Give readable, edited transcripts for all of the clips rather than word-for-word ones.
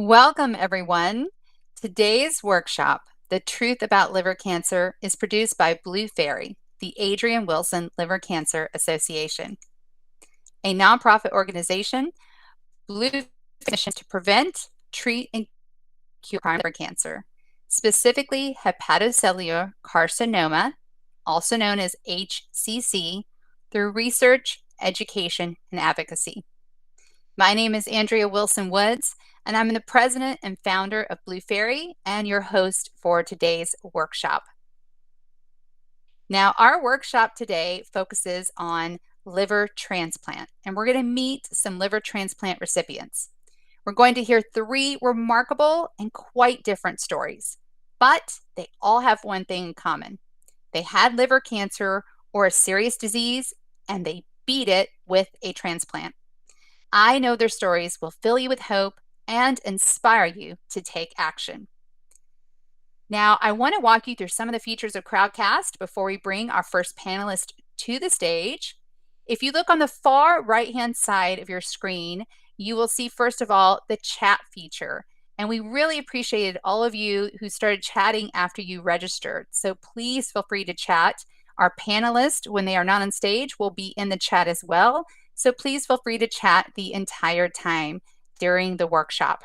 Welcome, everyone. Today's workshop, The Truth About Liver Cancer, is produced by Blue Fairy, the Adrian Wilson Liver Cancer Association, a nonprofit organization. Blue Fairy's mission to prevent, treat, and cure liver cancer, specifically hepatocellular carcinoma, also known as HCC, through research, education, and advocacy. My name is Andrea Wilson Woods, and I'm the president and founder of Blue Fairy and your host for today's workshop. Now, our workshop today focuses on liver transplant, and we're going to meet some liver transplant recipients. We're going to hear three remarkable and quite different stories, but they all have one thing in common. They had liver cancer or a serious disease, and they beat it with a transplant. I know their stories will fill you with hope and inspire you to take action. Now, I want to walk you through some of the features of Crowdcast before we bring our first panelist to the stage. If you look on the far right-hand side of your screen, you will see, first of all, the chat feature. And we really appreciated all of you who started chatting after you registered. So please feel free to chat. Our panelists, when they are not on stage, will be in the chat as well. So please feel free to chat the entire time during the workshop.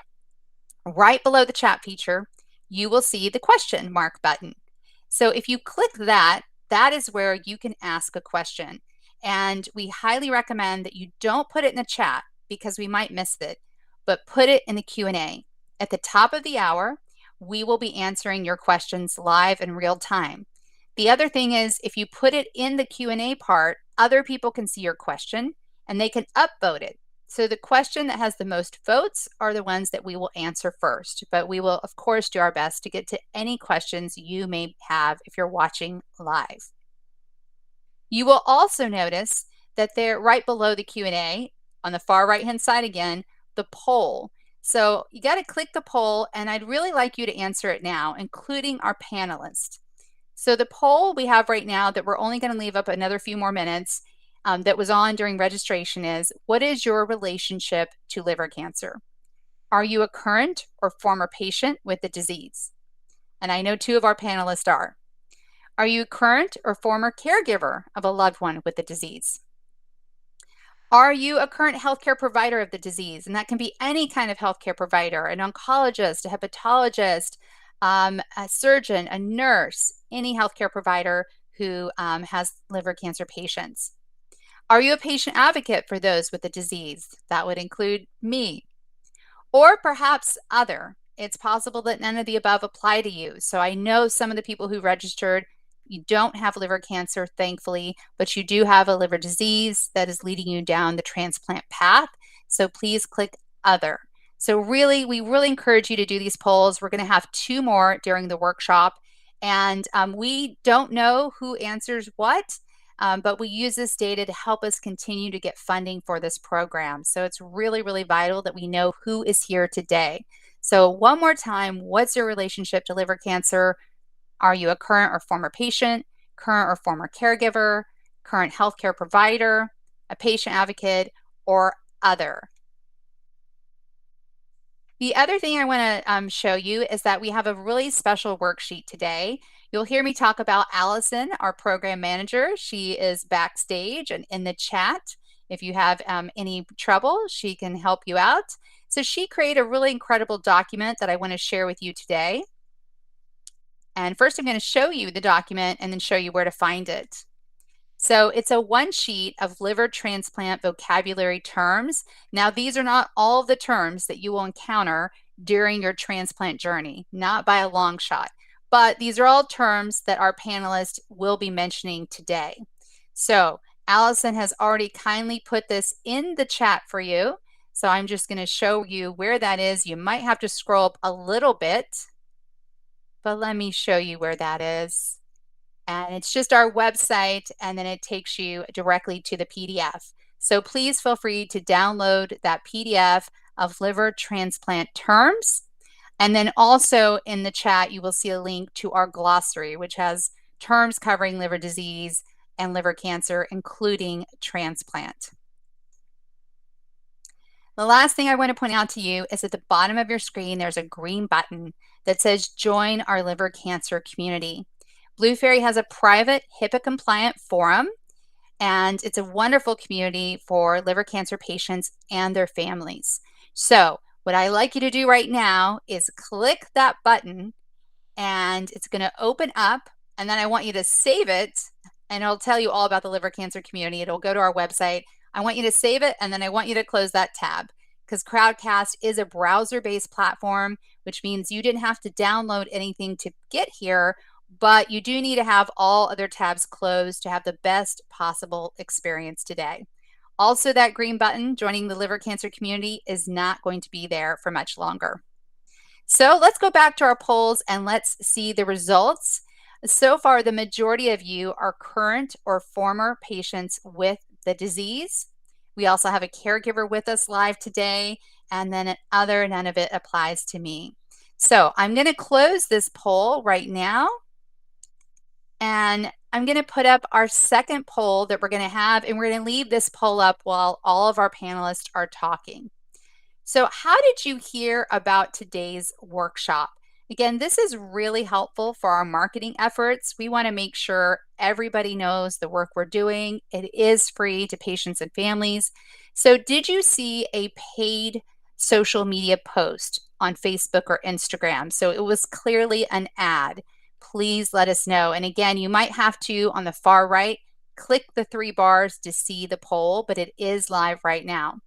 Right below the chat feature, you will see the question mark button. So if you click that, that is where you can ask a question. And we highly recommend that you don't put it in the chat because we might miss it, but put it in the Q&A. At the top of the hour, we will be answering your questions live in real time. The other thing is, if you put it in the Q&A part, other people can see your question and they can upvote it. So the question that has the most votes are the ones that we will answer first, but we will, of course, do our best to get to any questions you may have if you're watching live. You will also notice that they're right below the Q&A, on the far right-hand side again, the poll. So you got to click the poll, and I'd really like you to answer it now, including our panelists. So the poll we have right now that we're only going to leave up another few more minutes that was on during registration is, what is your relationship to liver cancer? Are you a current or former patient with the disease? And I know two of our panelists are. Are you a current or former caregiver of a loved one with the disease? Are you a current healthcare provider of the disease? And that can be any kind of healthcare provider, an oncologist, a hepatologist, a surgeon, a nurse, any healthcare provider who has liver cancer patients. Are you a patient advocate for those with the disease? That would include me. Or perhaps other. It's possible that none of the above apply to you. So I know some of the people who registered, you don't have liver cancer, thankfully, but you do have a liver disease that is leading you down the transplant path. So please click other. So really, we really encourage you to do these polls. We're going to have two more during the workshop. And we don't know who answers what, but we use this data to help us continue to get funding for this program. So it's really, really vital that we know who is here today. So one more time, what's your relationship to liver cancer? Are you a current or former patient, current or former caregiver, current healthcare provider, a patient advocate, or other? The other thing I want to show you is that we have a really special worksheet today. You'll hear me talk about Allison, our program manager. She is backstage and in the chat. If you have any trouble, she can help you out. So she created a really incredible document that I want to share with you today. And first I'm going to show you the document and then show you where to find it. So it's a one sheet of liver transplant vocabulary terms. Now, these are not all of the terms that you will encounter during your transplant journey, not by a long shot, but these are all terms that our panelists will be mentioning today. So Allison has already kindly put this in the chat for you. So I'm just going to show you where that is. You might have to scroll up a little bit, but let me show you where that is. And it's just our website, and then it takes you directly to the PDF. So please feel free to download that PDF of liver transplant terms. And then also in the chat, you will see a link to our glossary, which has terms covering liver disease and liver cancer, including transplant. The last thing I want to point out to you is at the bottom of your screen, there's a green button that says join our liver cancer community. Blue Fairy has a private HIPAA compliant forum, and it's a wonderful community for liver cancer patients and their families. So what I like you to do right now is click that button, and it's going to open up, and then I want you to save it, and it'll tell you all about the liver cancer community. It'll go to our website. I want you to save it, and then I want you to close that tab, because Crowdcast is a browser-based platform, which means you didn't have to download anything to get here, but you do need to have all other tabs closed to have the best possible experience today. Also, that green button, joining the liver cancer community, is not going to be there for much longer. So let's go back to our polls and let's see the results. So far, the majority of you are current or former patients with the disease. We also have a caregiver with us live today, and then none of it applies to me. So I'm going to close this poll right now, and I'm going to put up our second poll that we're going to have, and we're going to leave this poll up while all of our panelists are talking. So how did you hear about today's workshop? Again, this is really helpful for our marketing efforts. We want to make sure everybody knows the work we're doing. It is free to patients and families. So did you see a paid social media post on Facebook or Instagram? So it was clearly an ad. Please let us know. And again, you might have to, on the far right, click the 3 bars to see the poll, but it is live right now.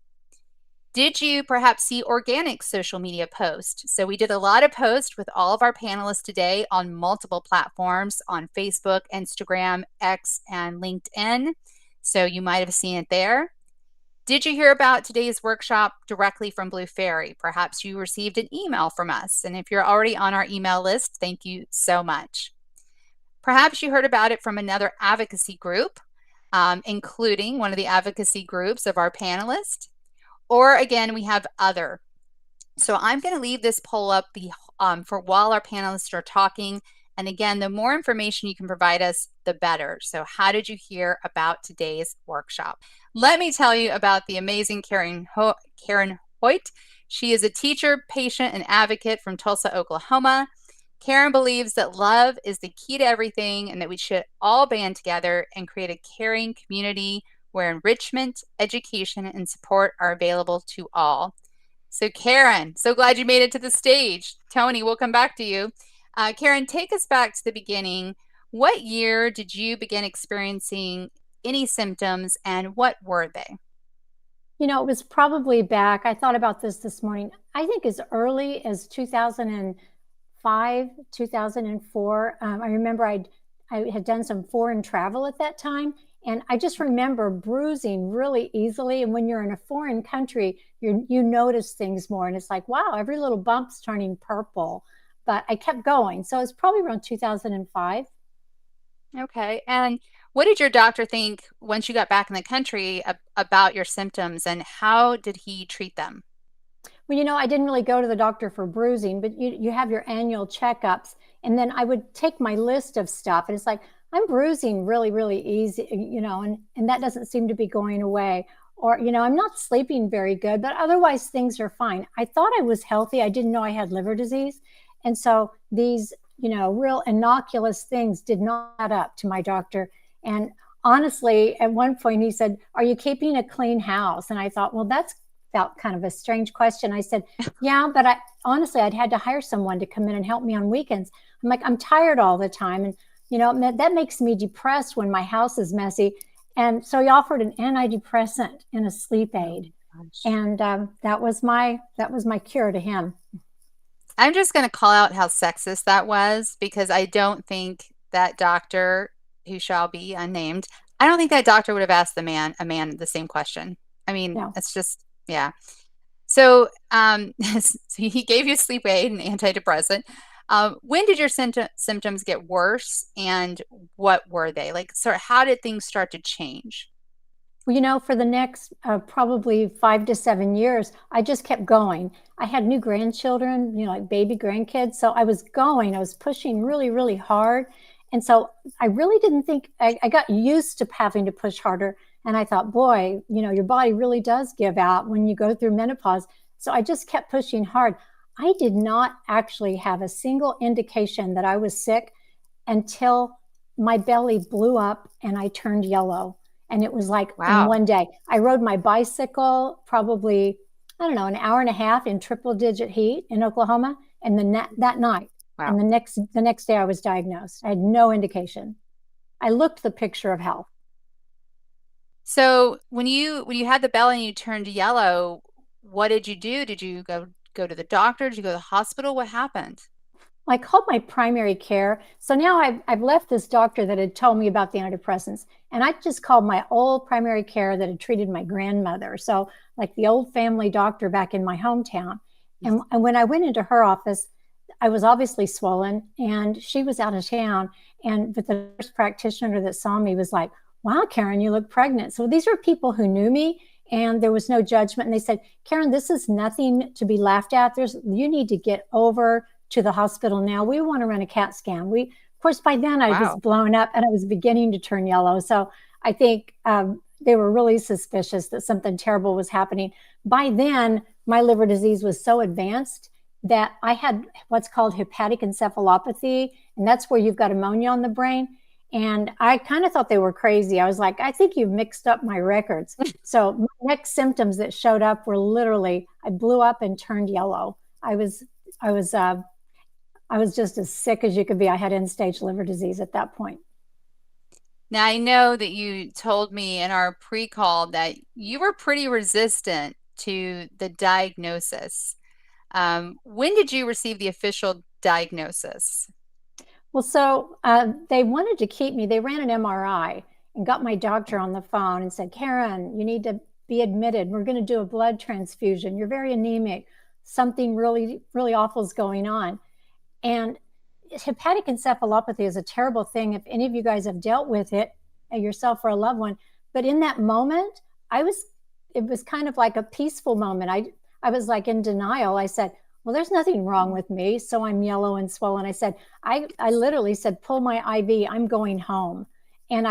Did you perhaps see organic social media posts? So we did a lot of posts with all of our panelists today on multiple platforms, on Facebook, Instagram, X, and LinkedIn. So you might have seen it there. Did you hear about today's workshop directly from Blue Fairy? Perhaps you received an email from us. And if you're already on our email list, thank you so much. Perhaps you heard about it from another advocacy group, including one of the advocacy groups of our panelists. Or again, we have other. So I'm going to leave this poll up for while our panelists are talking. And again, the more information you can provide us, the better. So how did you hear about today's workshop? Let me tell you about the amazing Karen Hoyt. She is a teacher, patient, and advocate from Tulsa, Oklahoma. Karen believes that love is the key to everything and that we should all band together and create a caring community where enrichment, education, and support are available to all. So Karen, so glad you made it to the stage. Tony, we'll come back to you. Karen, take us back to the beginning. What year did you begin experiencing any symptoms, and what were they? You know, it was probably back, I thought about this morning, I think as early as 2005, 2004. I remember I had done some foreign travel at that time. And I just remember bruising really easily. And when you're in a foreign country, you notice things more. And it's like, wow, every little bump's turning purple. But I kept going. So it's probably around 2005. Okay. And what did your doctor think once you got back in the country about your symptoms, and how did he treat them? Well, you know, I didn't really go to the doctor for bruising, but you have your annual checkups. And then I would take my list of stuff. And it's like, I'm bruising really, really easy, you know, and that doesn't seem to be going away. Or, you know, I'm not sleeping very good, but otherwise things are fine. I thought I was healthy. I didn't know I had liver disease. And so these, you know, real innocuous things did not add up to my doctor. And honestly, at one point he said, "Are you keeping a clean house?" And I thought, well, that's felt kind of a strange question. I said, yeah, but honestly, I'd had to hire someone to come in and help me on weekends. I'm like, I'm tired all the time. And you know, that makes me depressed when my house is messy. And so he offered an antidepressant and a sleep aid. And that was my cure to him. I'm just going to call out how sexist that was, because I don't think that doctor, who shall be unnamed, I don't think that doctor would have asked a man the same question. I mean, No. it's just, yeah. So, so he gave you a sleep aid and antidepressant. When did your symptoms get worse, and what were they? Like, sort of, how did things start to change? Well, you know, for the next probably 5 to 7 years, I just kept going. I had new grandchildren, you know, like baby grandkids. So I was pushing really, really hard. And so I really didn't think, I got used to having to push harder. And I thought, boy, your body really does give out when you go through menopause. So I just kept pushing hard. I did not actually have a single indication that I was sick until my belly blew up and I turned yellow. And it was like in Wow. one day. I rode my bicycle probably, I don't know, an hour and a half in triple digit heat in Oklahoma. And then that night, Wow. and the next day I was diagnosed. I had no indication. I looked the picture of health. So when you had the belly and you turned yellow, what did you do? Did you go to the doctor? Did you go to the hospital? What happened? I called my primary care. So now I've left this doctor that had told me about the antidepressants, and I just called my old primary care that had treated my grandmother. So, like the old family doctor back in my hometown. And when I went into her office, I was obviously swollen, and she was out of town. But the nurse practitioner that saw me was like, "Wow, Karen, you look pregnant." So these are people who knew me, and there was no judgment. And they said, "Karen, this is nothing to be laughed at. You need to get over to the hospital now. We want to run a CAT scan." Of course, by then I was Wow. blown up and I was beginning to turn yellow. So I think they were really suspicious that something terrible was happening. By then, my liver disease was so advanced that I had what's called hepatic encephalopathy, and that's where you've got ammonia on the brain. And I kind of thought they were crazy. I was like, I think you've mixed up my records. So my next symptoms that showed up were literally I blew up and turned yellow. I was I was I was just as sick as you could be. I had end stage liver disease at that point. Now I know that you told me in our pre-call that you were pretty resistant to the diagnosis. When did you receive the official diagnosis? Well, so they wanted to keep me. They ran an MRI and got my doctor on the phone and said, "Karen, you need to be admitted. We're going to do a blood transfusion. You're very anemic. Something really, really awful is going on." And hepatic encephalopathy is a terrible thing if any of you guys have dealt with it yourself or a loved one. But in that moment, it was kind of like a peaceful moment. I was like in denial. I said, "Well, there's nothing wrong with me." So I'm yellow and swollen. I said, I literally said, "Pull my IV. I'm going home." And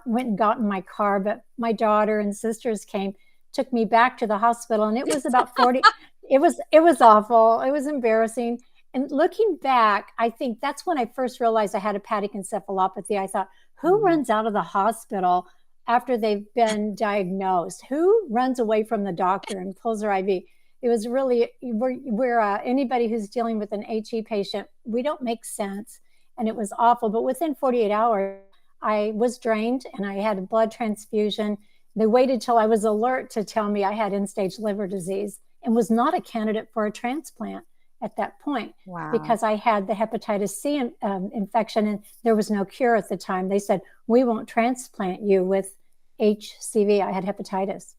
went and got in my car, but my daughter and sisters came, took me back to the hospital. And it was about 40. It was awful. It was embarrassing. And looking back, I think that's when I first realized I had hepatic encephalopathy. I thought, who Mhm. runs out of the hospital after they've been diagnosed? Who runs away from the doctor and pulls their IV? It was really, we're anybody who's dealing with an HE patient, we don't make sense. And it was awful. But within 48 hours, I was drained and I had a blood transfusion. They waited till I was alert to tell me I had end stage liver disease and was not a candidate for a transplant at that point Wow. because I had the hepatitis C infection and there was no cure at the time. They said, "We won't transplant you with HCV." I had hepatitis.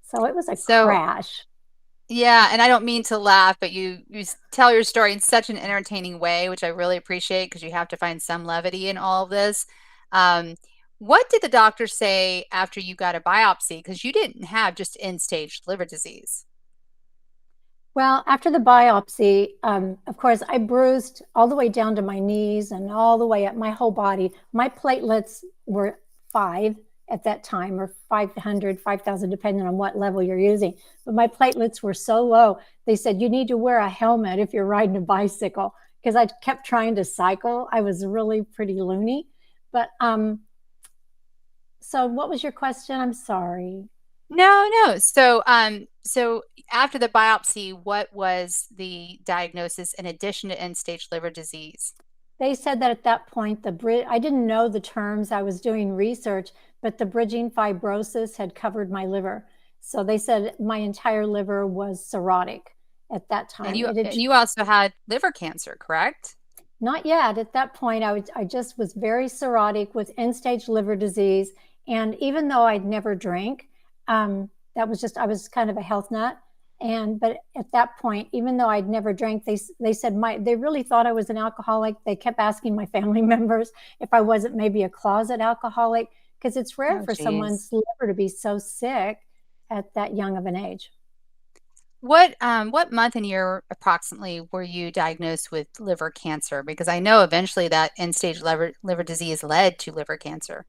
So it was a So, crash. yeah, and I don't mean to laugh, but you tell your story in such an entertaining way, which I really appreciate because you have to find some levity in all of this. Um, what did the doctor say after you got a biopsy? Because you didn't have just end-stage liver disease. Well, after the biopsy, of course, I bruised all the way down to my knees and all the way up my whole body. My platelets were 5 at that time, or 500, 5,000, depending on what level you're using. But my platelets were so low, they said, "You need to wear a helmet if you're riding a bicycle." Because I kept trying to cycle. I was really pretty loony. But so what was your question? I'm sorry. No, no. So after the biopsy, what was the diagnosis in addition to end-stage liver disease? They said that at that point, I didn't know the terms. I was doing research, but the bridging fibrosis had covered my liver. So they said my entire liver was cirrhotic at that And time. you It had and you also had liver cancer, correct? not yet. At that point, I just was very cirrhotic with end stage liver disease. And even though I'd never drank, that was just, I was kind of a health nut. But at that point, even though I'd never drank, they said they really thought I was an alcoholic. They kept asking my family members if I wasn't maybe a closet alcoholic, because it's rare Oh, for geez. someone's liver to be so sick at that young of an age. What month and year approximately were you diagnosed with liver cancer? Because I know eventually that end-stage liver disease led to liver cancer.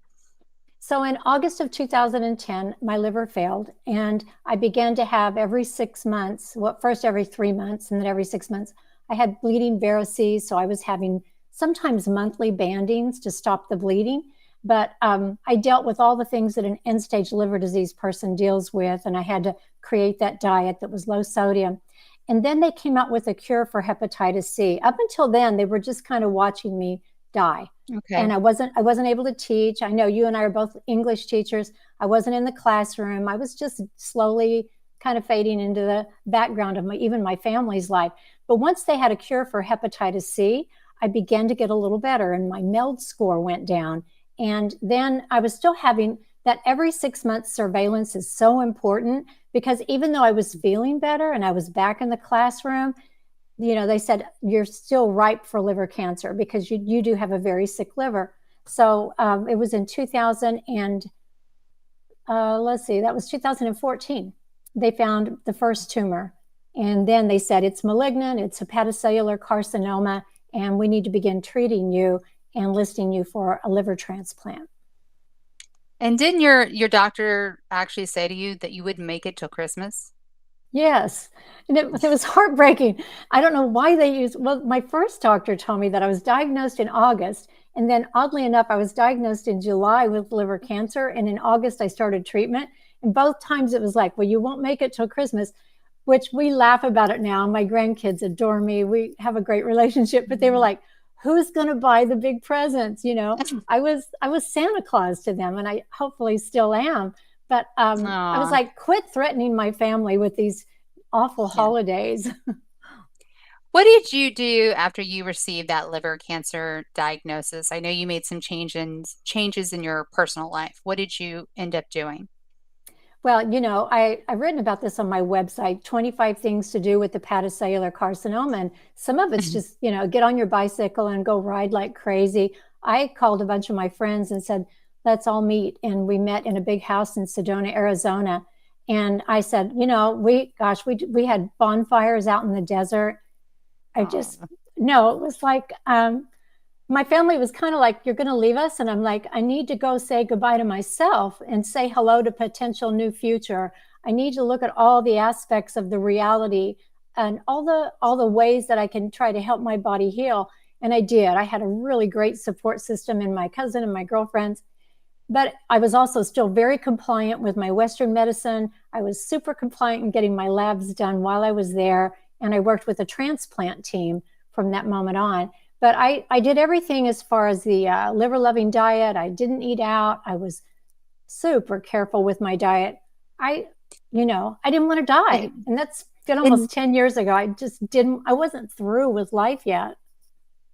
So in August of 2010, my liver failed, and I began to have every 6 months, well, first every 3 months, and then every 6 months, I had bleeding varices. So I was having sometimes monthly bandings to stop the bleeding. But I dealt with all the things that an end stage liver disease person deals with, and I had to create that diet that was low sodium. And then they came out with a cure for hepatitis C. Up until then, they were just kind of watching me die. And Okay. I wasn't able to teach. I know you and I are both English teachers. I wasn't in the classroom. I was just slowly kind of fading into the background of even my family's life. But once they had a cure for hepatitis C, I began to get a little better, and my MELD score went down. And then I was still having that every 6 months surveillance is so important, because even though I was feeling better and I was back in the classroom, they said you're still ripe for liver cancer because you do have a very sick liver. So it was in 2000 and let's see, that was 2014. They found the first tumor, and then they said it's malignant, it's hepatocellular carcinoma, and we need to begin treating you and listing you for a liver transplant. And didn't your doctor actually say to you that you wouldn't make it till Christmas? Yes. And it was heartbreaking. I don't know why they used, well, my first doctor told me that I was diagnosed in August. And then oddly enough, I was diagnosed in July with liver cancer. And in August, I started treatment. And both times it was like, well, you won't make it till Christmas, which we laugh about it now. My grandkids adore me. We have a great relationship, but they were like, who's going to buy the big presents? I was Santa Claus to them, and I hopefully still am. But I was Oh, like, quit threatening my family with these awful yeah. holidays. What did you do after you received that liver cancer diagnosis? I know you made some changes in your personal life. What did you end up doing? Well, I've written about this on my website, 25 things to do with the hepatocellular carcinoma. And some of it's just, get on your bicycle and go ride like crazy. I called a bunch of my friends and said, let's all meet. And we met in a big house in Sedona, Arizona. And I said, we had bonfires out in the desert. I just, Oh, no, it was like, my family was kind of like, you're going to leave us? And I'm like, I need to go say goodbye to myself and say hello to potential new future. I need to look at all the aspects of the reality and all the ways that I can try to help my body heal. And I did. I had a really great support system in my cousin and my girlfriends. But I was also still very compliant with my Western medicine. I was super compliant in getting my labs done while I was there. And I worked with a transplant team from that moment on. But I did everything as far as the liver loving diet. I didn't eat out. I was super careful with my diet. I, I didn't want to die. and, And that's been and almost 10 years ago. I wasn't through with life yet.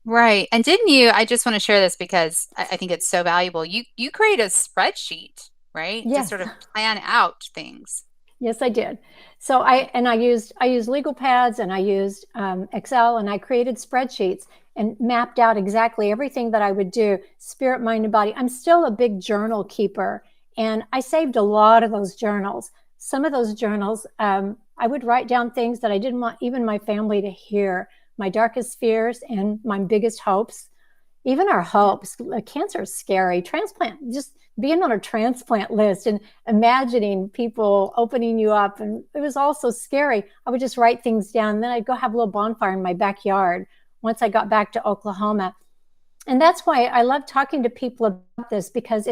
right. And didn't you, I just want to share this because I think it's so valuable. You create a spreadsheet, right? To Yes. sort of plan out things. Yes, I did. So I used legal pads, and I used Excel, and I created spreadsheets and mapped out exactly everything that I would do, spirit, mind, and body. I'm still a big journal keeper, and I saved a lot of those journals. Some of those journals, I would write down things that I didn't want even my family to hear, my darkest fears and my biggest hopes. Even our Yeah. hopes. Cancer is scary. Transplant, just being on a transplant list and imagining people opening you up, and it was all so scary. I would just write things down, and then I'd go have a little bonfire in my backyard once I got back to Oklahoma. And that's why I love talking to people about this, because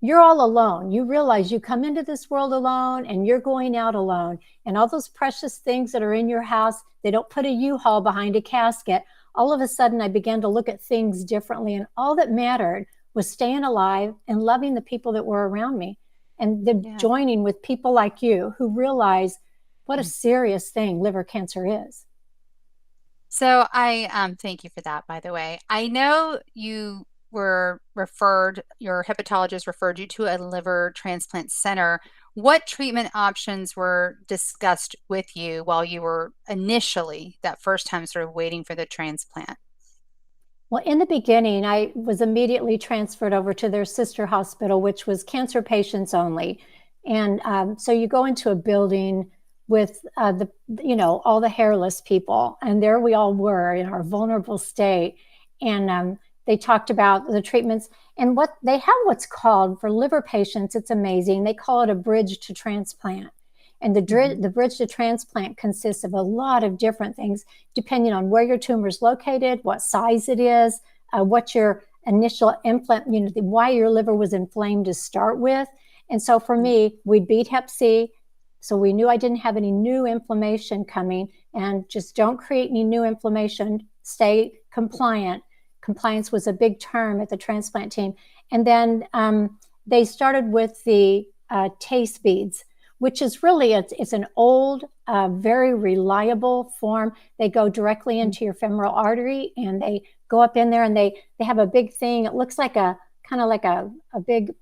you're all alone. You realize you come into this world alone and you're going out alone. And all those precious things that are in your house, they don't put a U-Haul behind a casket. All of a sudden, I began to look at things differently. And all that mattered was staying alive and loving the people that were around me, and then Yeah. joining with people like you who realize what a serious thing liver cancer is. So I thank you for that, by the way. I know you were referred, your hepatologist referred you to a liver transplant center. What treatment options were discussed with you while you were initially that first time sort of waiting for the transplant? Well, in the beginning, I was immediately transferred over to their sister hospital, which was cancer patients only. And so you go into a building with all the hairless people, and there we all were in our vulnerable state. And They talked about the treatments and what they have, what's called for liver patients. It's amazing. They call it a bridge to transplant. And Mhm. the bridge to transplant consists of a lot of different things, depending on where your tumor is located, what size it is, what your initial implant, why your liver was inflamed to start with. And so for me, we beat Hep C. So we knew I didn't have any new inflammation coming, and just don't create any new inflammation. Stay compliant. Compliance was a big term at the transplant team. And then they started with the taste beads, which is really, it's an old, very reliable form. They go directly into your femoral artery, and they go up in there, and they have a big thing. It looks like a kind of like a big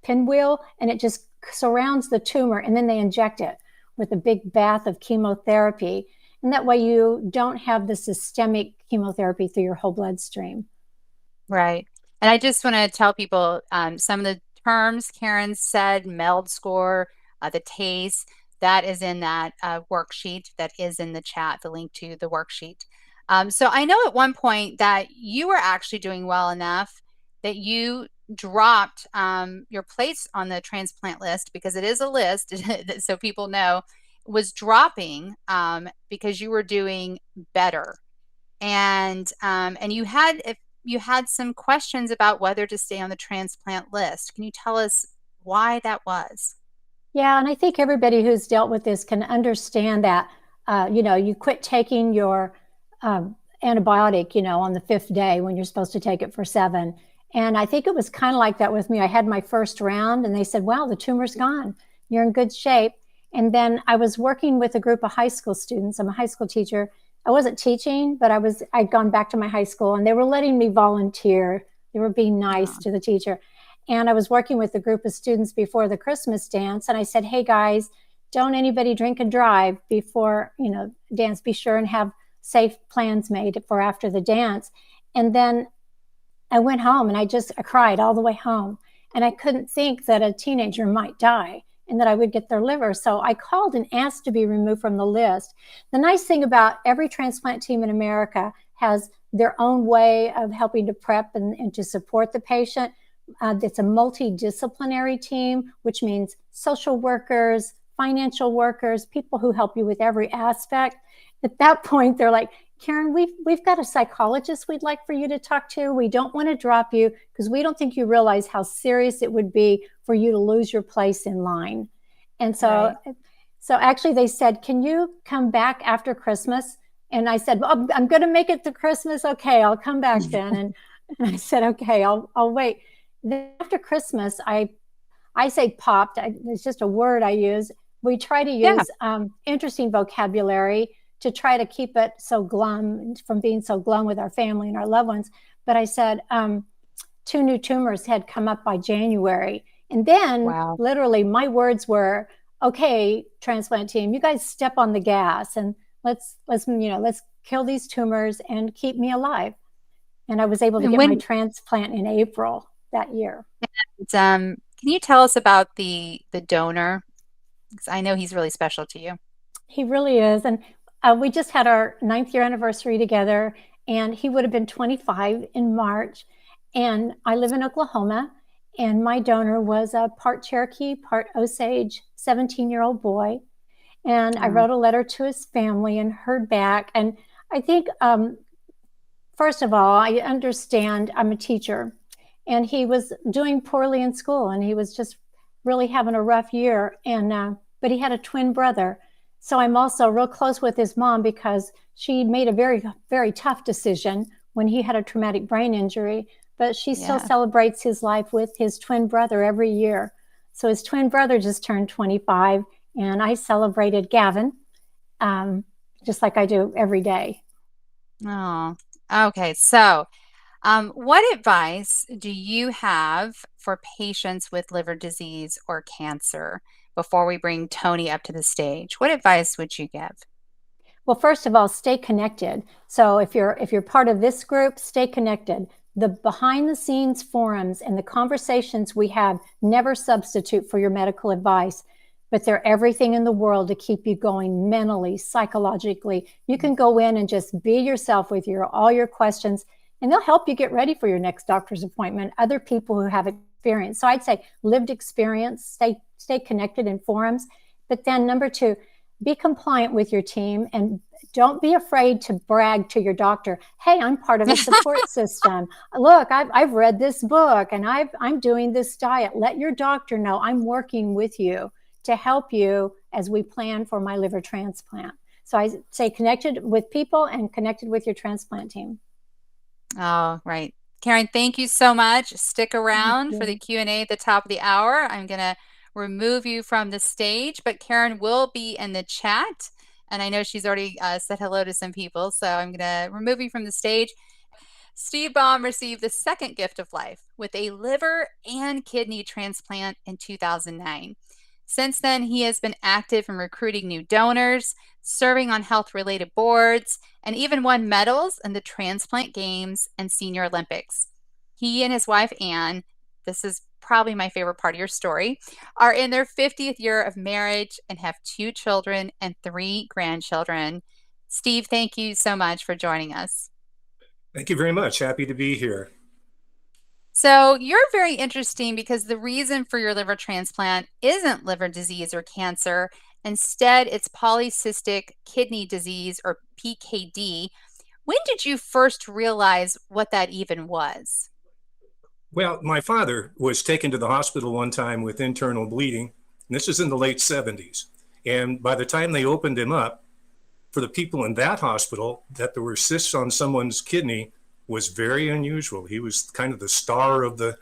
pinwheel, and it just surrounds the tumor, and then they inject it with a big bath of chemotherapy. And that way you don't have the systemic chemotherapy through your whole bloodstream. Right. And I just want to tell people some of the terms Karen said, MELD score, the TACE, that is in that worksheet that is in the chat, the link to the worksheet. So I know at one point that you were actually doing well enough that you dropped your place on the transplant list, because it is a list, so people know, was dropping because you were doing better. And you had some questions about whether to stay on the transplant list. Can you tell us why that was? Yeah, and I think everybody who's dealt with this can understand that, you quit taking your antibiotic, on the 5th day when you're supposed to take it for 7. And I think it was kind of like that with me. I had my first round, and they said, wow, the tumor's gone. You're in good shape. And then I was working with a group of high school students. I'm a high school teacher. I wasn't teaching, but I'd gone back to my high school, and they were letting me volunteer. They were being nice Oh, to the teacher. And I was working with a group of students before the Christmas dance, and I said, hey guys, don't anybody drink and drive before, dance. Be sure and have safe plans made for after the dance. And then I went home, and I cried all the way home. And I couldn't think that a teenager might die and that I would get their liver. So I called and asked to be removed from the list. The nice thing about every transplant team in America has their own way of helping to prep and to support the patient. It's a multidisciplinary team, which means social workers, financial workers, people who help you with every aspect. At that point, they're like, Karen, we've got a psychologist we'd like for you to talk to. We don't want to drop you because we don't think you realize how serious it would be for you to lose your place in line. And so, right. so actually they said, can you come back after Christmas? And I said, well, I'm going to make it to Christmas. Okay, I'll come back then. And I said, okay, I'll wait. Then after Christmas, I say popped. It's just a word I use. We try to Yeah. use interesting vocabulary to try to keep it so glum, from being so glum with our family and our loved ones. But I said 2 new tumors had come up by January. And then Wow. literally my words were, okay, transplant team, you guys step on the gas and let's kill these tumors and keep me alive. And I was able to And get my when, transplant in April that year. can you tell us about the donor? Because I know he's really special to you. He really is. And we just had our 9th year anniversary together, and he would have been 25 in March. And I live in Oklahoma, and my donor was a part Cherokee, part Osage, 17-year-old boy. And I Oh, wrote a letter to his family and heard back. And I think, first of all, I understand I'm a teacher, and he was doing poorly in school, and he was just really having a rough year. And but he had a twin brother, so I'm also real close with his mom because she made a very very tough decision when he had a traumatic brain injury. But she still yeah. celebrates his life with his twin brother every year. So his twin brother just turned 25, and I celebrated Gavin, um, just like I do every day. Oh, okay. So, what advice do you have for patients with liver disease or cancer before we bring Tony up to the stage? What advice would you give? Well, first of all, stay connected. So if you're part of this group, stay connected. The behind the scenes forums and the conversations we have never substitute for your medical advice, but they're everything in the world to keep you going mentally, psychologically. You can go in and just be yourself with all your questions. and they'll help you get ready for your next doctor's appointment. Other people who have experience. So I'd say lived experience, stay connected in forums. But then number two, be compliant with your team and don't be afraid to brag to your doctor. Hey, I'm part of a support system. Look, I've read this book and I'm doing this diet. Let your doctor know I'm working with you to help you as we plan for my liver transplant. So I say connected with people and connected with your transplant team. Oh, right. Karen, thank you so much. Stick Thank around for the you. Q&A at the top of the hour. I'm going to remove you from the stage, but Karen will be in the chat. And I know she's already said hello to some people, so I'm going to remove you from the stage. Steve Baum received the second gift of life with a liver and kidney transplant in 2009. Since then, he has been active in recruiting new donors, serving on health-related boards, and even won medals in the transplant games and Senior Olympics. He and his wife, Anne, this is probably my favorite part of your story, are in their 50th year of marriage and have 2 children and 3 grandchildren. Steve, thank you so much for joining us. Thank you very much. Happy to be here. So you're very interesting because the reason for your liver transplant isn't liver disease or cancer. Instead, it's polycystic kidney disease or PKD. When did you first realize what that even was? Well, my father was taken to the hospital one time with internal bleeding, and this was in the late 70s. And by the time they opened him up, for the people in that hospital, that there were cysts on someone's kidney was very unusual. He was kind of the star of the,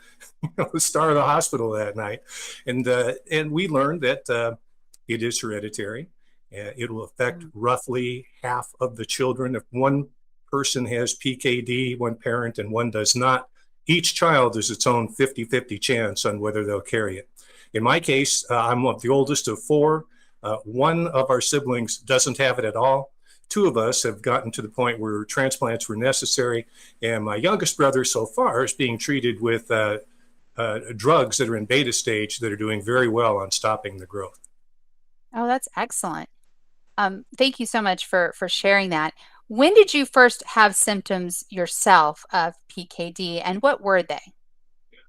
the star of the hospital that night, and we learned that it is hereditary. It will affect roughly half of the children. If one person has PKD, one parent, and one does not, each child is its own 50-50 chance on whether they'll carry it. In my case, I'm the oldest of 4. One of our siblings doesn't have it at all. 2 of us have gotten to the point where transplants were necessary. And my youngest brother so far is being treated with drugs that are in beta stage that are doing very well on stopping the growth. Oh, that's excellent. Thank you so much for sharing that. When did you first have symptoms yourself of PKD, and what were they?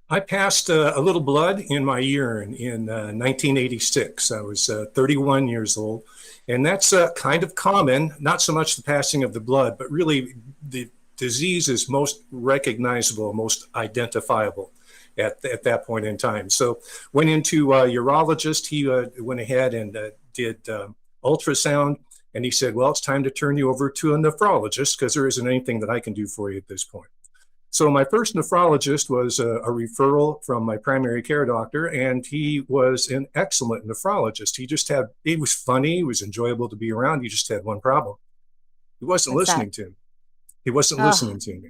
I passed a little blood in my urine in 1986. I was 31 years old, and that's kind of common, not so much the passing of the blood, but really the disease is most recognizable, most identifiable at that point in time. So went into a urologist. He went ahead and did ultrasound, and he said, well, it's time to turn you over to a nephrologist because there isn't anything that I can do for you at this point. So my first nephrologist was a referral from my primary care doctor, and he was an excellent nephrologist. He was funny, he was enjoyable to be around. He just had one problem. He wasn't What's that? listening to me. He wasn't Oh, listening to me.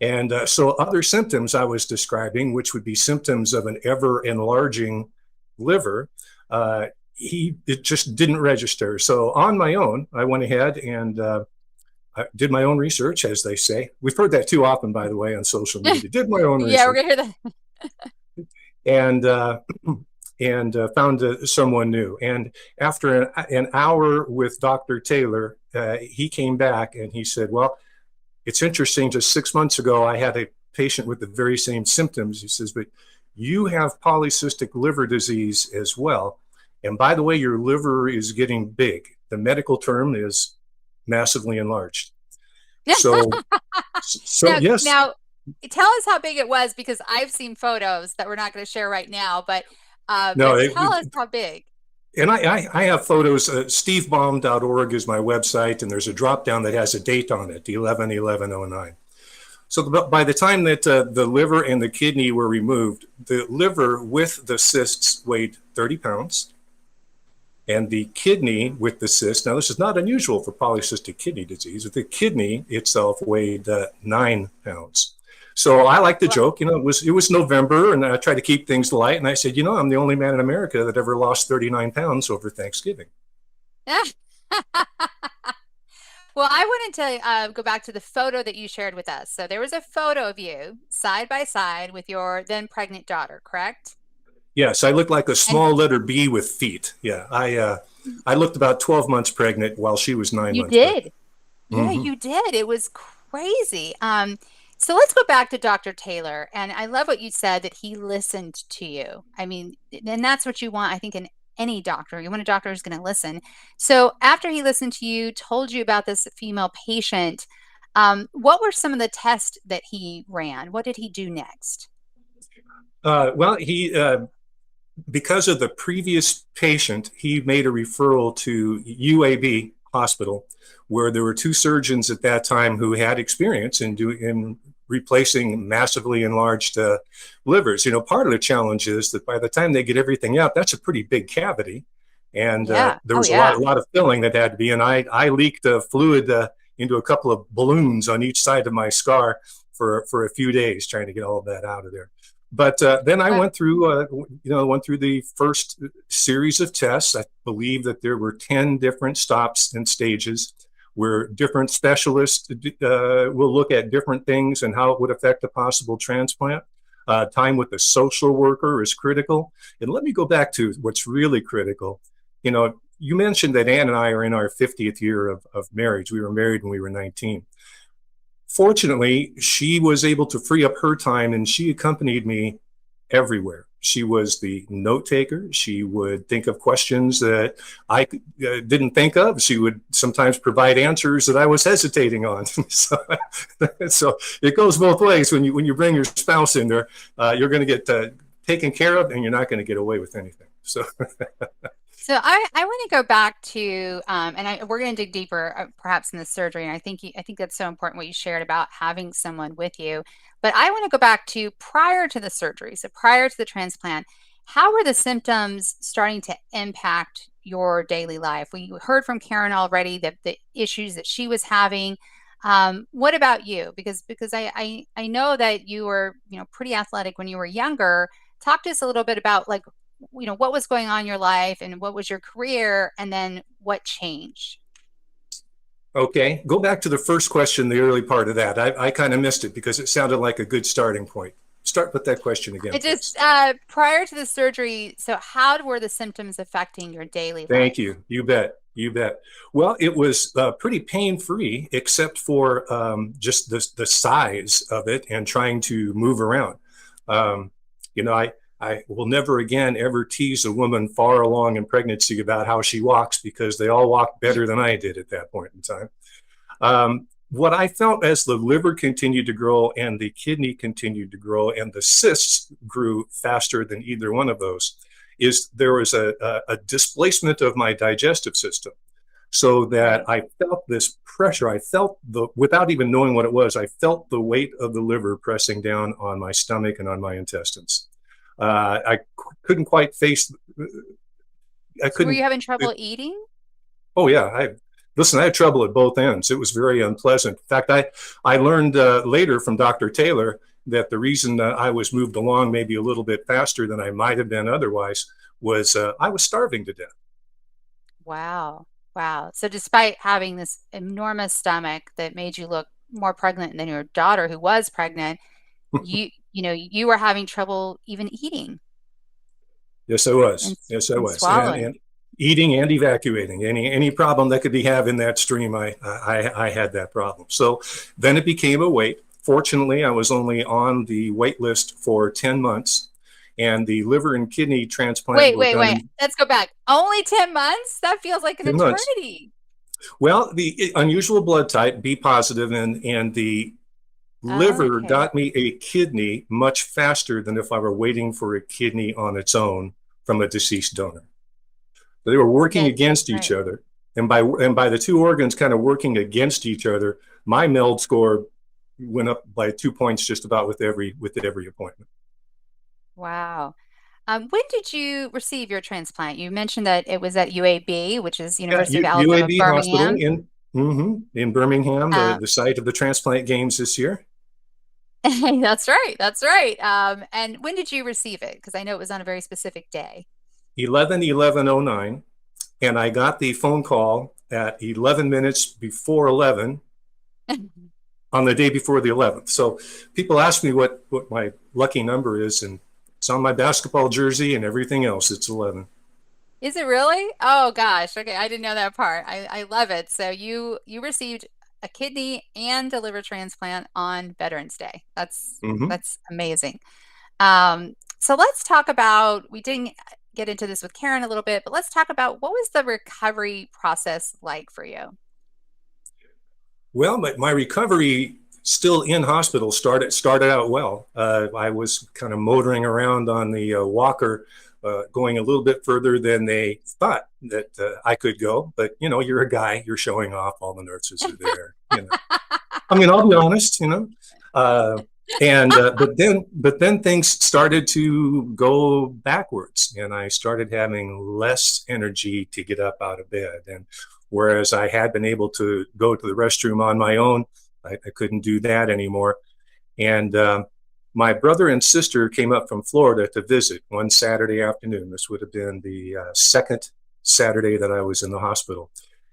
And so other symptoms I was describing, which would be symptoms of an ever enlarging liver, it just didn't register. So on my own, I went ahead and I did my own research, as they say. We've heard that too often, by the way, on social media. Did my own yeah, we're research gonna hear and found someone new. And after an hour with Dr. Taylor, he came back and he said, well, it's interesting. Just 6 months ago, I had a patient with the very same symptoms. He says, but you have polycystic liver disease as well. And by the way, your liver is getting big. The medical term is massively enlarged. So, that. so yes. Now, tell us how big it was because I've seen photos that we're not going to share right now, but No, tell us how big. and I have photos. Stevebaum.org is my website, and there's a drop down that has a date on it, 11/11/09. So by the time that the liver and the kidney were removed, the liver with the cysts weighed 30 pounds. And the kidney with the cyst, now this is not unusual for polycystic kidney disease, but the kidney itself weighed 9 pounds. So I like to joke, it was November, and I try to keep things light. And I said, I'm the only man in America that ever lost 39 pounds over Thanksgiving. Well, I wanted to go back to the photo that you shared with us. So there was a photo of you side by side with your then pregnant daughter, correct? Yes, I looked like a And small letter B with feet. Yeah, I looked about 12 months pregnant while she was 9 you months did. pregnant. Yeah, Mm-hmm. you did. It was crazy. So let's go back to Dr. Taylor. And I love what you said that he listened to you. I mean, and that's what you want, I think, in any doctor. You want a doctor who's going to listen. So after he listened to you, told you about this female patient, what were some of the tests that he ran? What did he do next? Well, he because of the previous patient, he made a referral to UAB hospital, where there were two surgeons at that time who had experience in replacing massively enlarged livers. You know, part of the challenge is that by the time they get everything out, that's a pretty big cavity, and Yeah. there Oh, was yeah. a lot of filling that had to be. And I leaked fluid into a couple of balloons on each side of my scar for a few days trying to get all of that out of there. But then I Wow. went through the first series of tests. I believe that there were 10 different stops and stages where different specialists will look at different things and how it would affect a possible transplant. Time with the social worker is critical. And let me go back to what's really critical. You know, you mentioned that Ann and I are in our 50th year of marriage. We were married when we were 19. Fortunately, she was able to free up her time and she accompanied me everywhere. She was the note taker. She would think of questions that I didn't think of. She would sometimes provide answers that I was hesitating on. So it goes both ways. When you bring your spouse in there, you're going to get taken care of, and you're not going to get away with anything. So So I want to go back to, we're going to dig deeper, perhaps in the surgery. And I think that's so important what you shared about having someone with you. But I want to go back to prior to the surgery, so prior to the transplant. How were the symptoms starting to impact your daily life? We heard from Karen already that the issues that she was having. What about you? Because I know that you were, pretty athletic when you were younger. Talk to us a little bit about, like, what was going on in your life and what was your career, and then what changed. okay, go back to the first question, the early part of that. I kind of missed it because it sounded like a good starting point. Start with that question again, It just please. prior to the surgery, so how were the symptoms affecting your daily Thank life? you. You bet. You bet. Well, it was pretty pain-free, except for just the size of it and trying to move around. Um, I will never again ever tease a woman far along in pregnancy about how she walks, because they all walk better than I did at that point in time. What I felt as the liver continued to grow and the kidney continued to grow and the cysts grew faster than either one of those is there was a displacement of my digestive system, so that Right. I felt this pressure. I felt without even knowing what it was, I felt the weight of the liver pressing down on my stomach and on my intestines. I couldn't quite face, I So were couldn't, you having trouble eating? oh yeah, listen, I had trouble at both ends. It was very unpleasant. In fact, I learned later from Dr. Taylor that the reason I was moved along maybe a little bit faster than I might have been otherwise was I was starving to death. Wow. Wow. So despite having this enormous stomach that made you look more pregnant than your daughter who was pregnant, you were having trouble even eating Yes, I was. and Yes, I and was. And swallowing. and eating and evacuating any problem that could be have in that stream, I had that problem. So then it became a wait. Fortunately, I was only on the wait list for 10 months, and the liver and kidney transplant Wait, were wait, done wait. in Let's go back. Only 10 months? That feels like an 10 months. eternity. Well, the unusual blood type, B positive, and the liver Okay. got me a kidney much faster than if I were waiting for a kidney on its own from a deceased donor. They were working That's against each right. other, and by the two organs kind of working against each other, my MELD score went up by 2 points just about with every appointment. Wow. When did you receive your transplant? You mentioned that it was at UAB, which is Yeah, University of Alabama, UAB Hospital Birmingham. in Birmingham, the Uh, the site of the transplant games this year. that's right. That's right. And when did you receive it? Because I know it was on a very specific day. 11/11/09, and I got the phone call at 11 minutes before 11 on the day before the 11th. So people ask me what my lucky number is, and it's on my basketball jersey and everything else. It's 11. Is it really? Oh gosh. Okay, I didn't know that part. I love it. So you received a kidney and a liver transplant on Veterans Day. Hmm. That's amazing. So let's talk about, we didn't get into this with Karen a little bit, but let's talk about what was the recovery process like for you? Well, my recovery still in hospital started out well. I was kind of motoring around on the walker, going a little bit further than they thought that I could go. But you're a guy, you're showing off. All the nurses are there. I mean, I'll be honest. Uh, and but then things started to go backwards, and I started having less energy to get up out of bed. And whereas I had been able to go to the restroom on my own, I couldn't do that anymore. And my brother and sister came up from Florida to visit one Saturday afternoon. This would have been the second Saturday that I was in the hospital.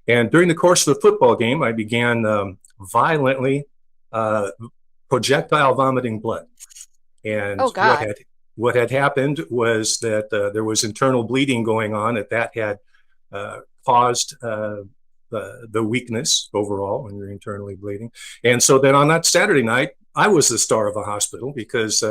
And during the course of the football game, I began violently uh, projectile vomiting blood. And Oh God. what had happened was that there was internal bleeding going on. That had caused the weakness overall when you're internally bleeding. And so then on that Saturday night, I was the star of the hospital because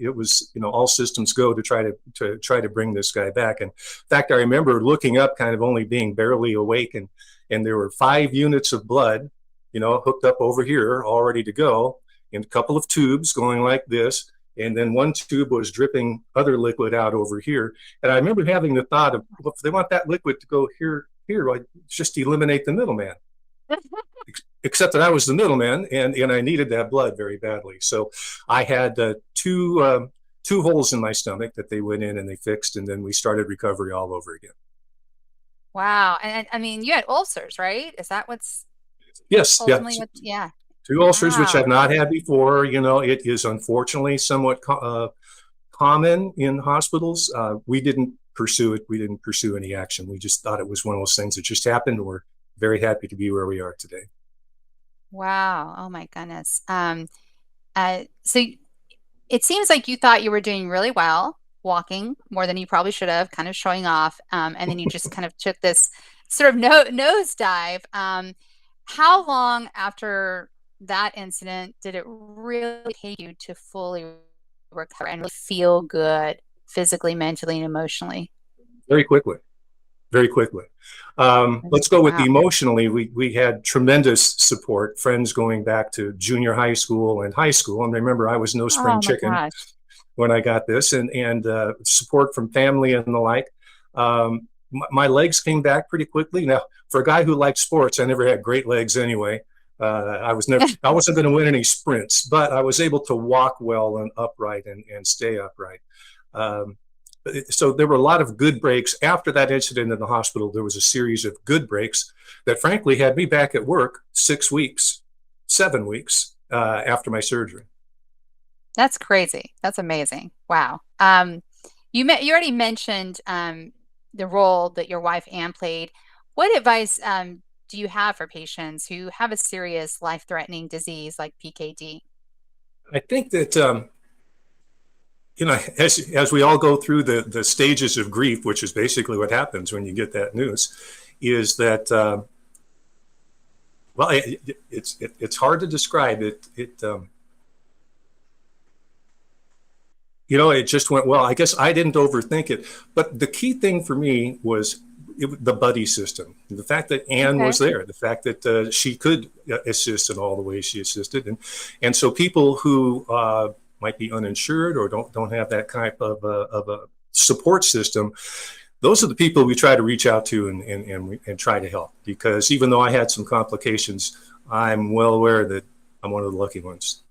it was all systems go to try to bring this guy back. And in fact, I remember looking up, kind of only being barely awake, and there were 5 units of blood, hooked up over here, all ready to go, in a couple of tubes going like this. And then one tube was dripping other liquid out over here. And I remember having the thought of, well, if they want that liquid to go here, I just eliminate the middleman. Except that I was the middleman, and I needed that blood very badly. So I had two holes in my stomach that they went in and they fixed, and then we started recovery all over again. Wow. And I mean, you had ulcers, right? Is that what's Yes, yeah, ultimately what, yeah. two ulcers which Wow. I've not had before. It is unfortunately somewhat common in hospitals. We didn't pursue it. We didn't pursue any action. We just thought it was one of those things that just happened. We're very happy to be where we are today. Wow. Oh my goodness. So it seems like you thought you were doing really well, walking more than you probably should have, kind of showing off. And then you just kind of took this sort of nosedive. How long after that incident did it really take you to fully recover and really feel good physically, mentally, and emotionally? Very quickly. Very quickly. Let's go with the Wow. emotionally. We had tremendous support, friends going back to junior high school and high school. And remember, I was no spring Oh my chicken gosh. when I got this, and support from family and the like. My legs came back pretty quickly. Now, for a guy who liked sports, I never had great legs anyway. I wasn't going to win any sprints, but I was able to walk well and upright and stay upright. Um, so there were a lot of good breaks after that incident in the hospital. There was a series of good breaks that frankly had me back at work 6 weeks, 7 weeks after my surgery. That's crazy. That's amazing. Wow. You already mentioned the role that your wife Ann played. What advice do you have for patients who have a serious life-threatening disease like PKD? I think that as we all go through the stages of grief, which is basically what happens when you get that news, is that well, it's hard to describe it. It just went well. I guess I didn't overthink it, but the key thing for me was the buddy system. The fact that Anne Okay. was there, the fact that she could assist in all the ways she assisted, and so people who might be uninsured or don't have that type of a support system, those are the people we try to reach out to and try to help. Because even though I had some complications, I'm well aware that I'm one of the lucky ones.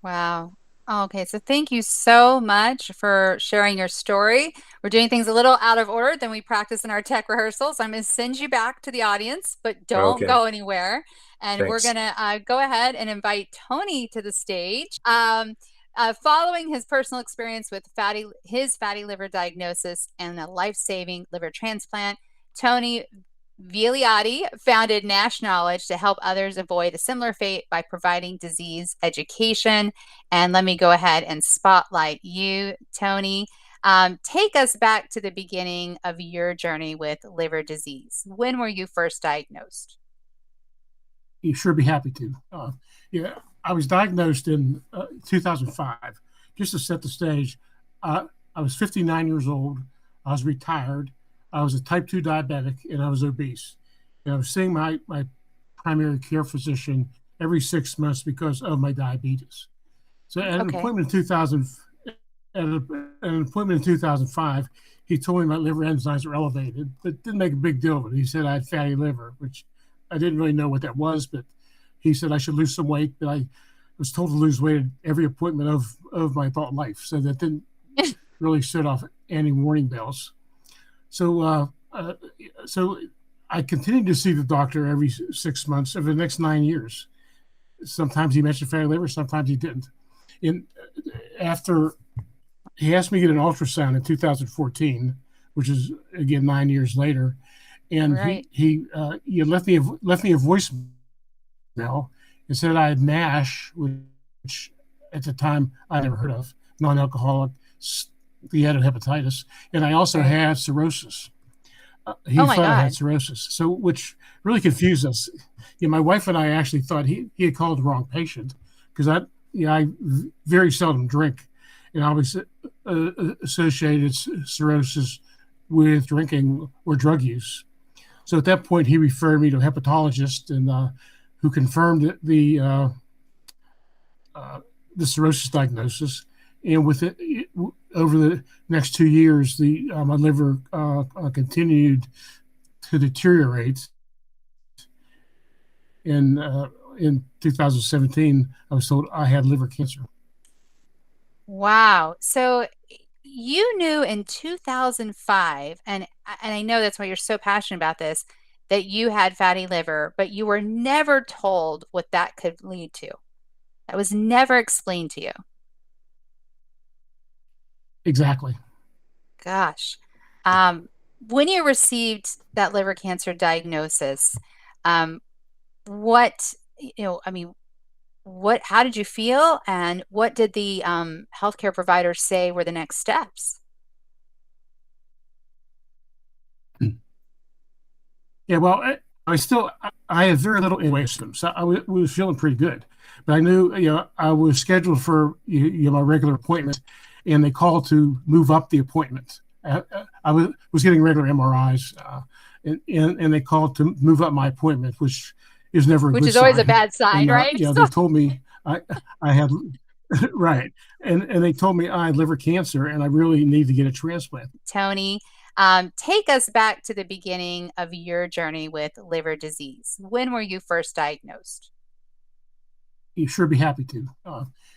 Wow. Okay, so thank you so much for sharing your story. We're doing things a little out of order than we practice in our tech rehearsals. I'm going to send you back to the audience, but don't Okay, go anywhere. And we're thanks. going to go ahead and invite Tony to the stage. Following his personal experience with his fatty liver diagnosis and a life-saving liver transplant, Tony Villiotti founded Nash Knowledge to help others avoid a similar fate by providing disease education. And let me go ahead and spotlight you, Tony. Take us back to the beginning of your journey with liver disease. When were you first diagnosed? You sure be happy to. Yeah, I was diagnosed in 2005. Just to set the stage, uh, I was 59 years old. I was retired. I was a type 2 diabetic and I was obese. And I was seeing my primary care physician every 6 months because of my diabetes. So at an Okay. appointment in 2000, at an appointment in 2005, he told me my liver enzymes were elevated, but didn't make a big deal of it. He said I had fatty liver, which I didn't really know what that was, but he said I should lose some weight. But I was told to lose weight at every appointment of my adult life, so that didn't really set off any warning bells. So so I continued to see the doctor every 6 months over the next 9 years. Sometimes he mentioned fatty liver, sometimes he didn't. And after he asked me to get an ultrasound in 2014, which is again 9 years later, and Right. he left me a voicemail and said I had MASH, which at the time I never heard of, non-alcoholic steatohepatitis, and I also Right. had cirrhosis. Oh He my thought I had God. cirrhosis, so which really confused us. My wife and I actually thought he had called the wrong patient because I very seldom drink, and I always associated cirrhosis with drinking or drug use. So at that point, he referred me to a hepatologist, and who confirmed uh, the cirrhosis diagnosis. And with it, over the next 2 years, the my liver continued to deteriorate. In 2017, I was told I had liver cancer. Wow. So you knew in 2005, and I know that's why you're so passionate about this, that you had fatty liver, but you were never told what that could lead to. That was never explained to you. Exactly. Gosh. Um, when you received that liver cancer diagnosis, um, what, I mean, how did you feel, and what did the healthcare providers say were the next steps? Yeah, well, I had very little anyway symptoms. So was feeling pretty good, but I knew I was scheduled for my regular appointment, and they called to move up the appointment. I was getting regular MRIs, and they called to move up my appointment, which is never a Which good is always a sign. bad sign, And right? they told me I had right, and they told me I had liver cancer, and I really need to get a transplant. Tony, take us back to the beginning of your journey with liver disease. When were you first diagnosed? You sure be happy to.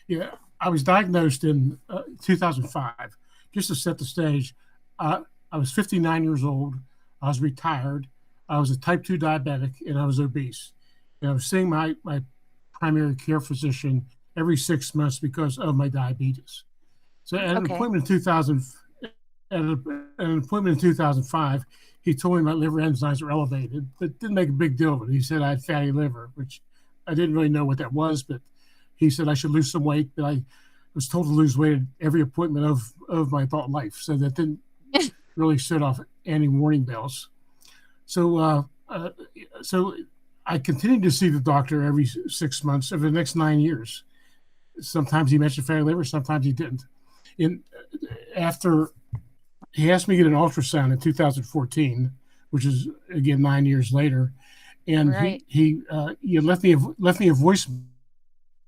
Yeah, I was diagnosed in 2005. Just to set the stage, uh, I was 59 years old. I was retired. I was a type 2 diabetic and I was obese. And I was seeing my primary care physician every 6 months because of my diabetes. So at an Okay. appointment in 2000, at an appointment in 2005, he told me my liver enzymes were elevated, but didn't make a big deal of it. He said I had fatty liver, which I didn't really know what that was, but he said I should lose some weight. But I was told to lose weight at every appointment of my adult life, so that didn't really set off any warning bells. So so I continued to see the doctor every 6 months over the next 9 years. Sometimes he mentioned fatty liver, sometimes he didn't. And after he asked me to get an ultrasound in 2014, which is again 9 years later, and Right. he left me a voicemail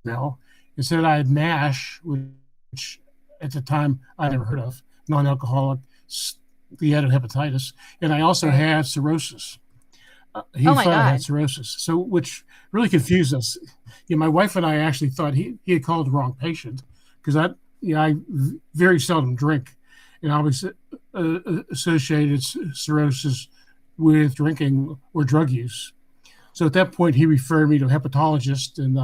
and said I had MASH, which at the time I never heard of, non-alcoholic steatohepatitis, and I also Right. had cirrhosis. He Oh my thought I had God. cirrhosis, so which really confused us. My wife and I actually thought he had called the wrong patient because I very seldom drink, and I always associated cirrhosis with drinking or drug use. So at that point, he referred me to a hepatologist, and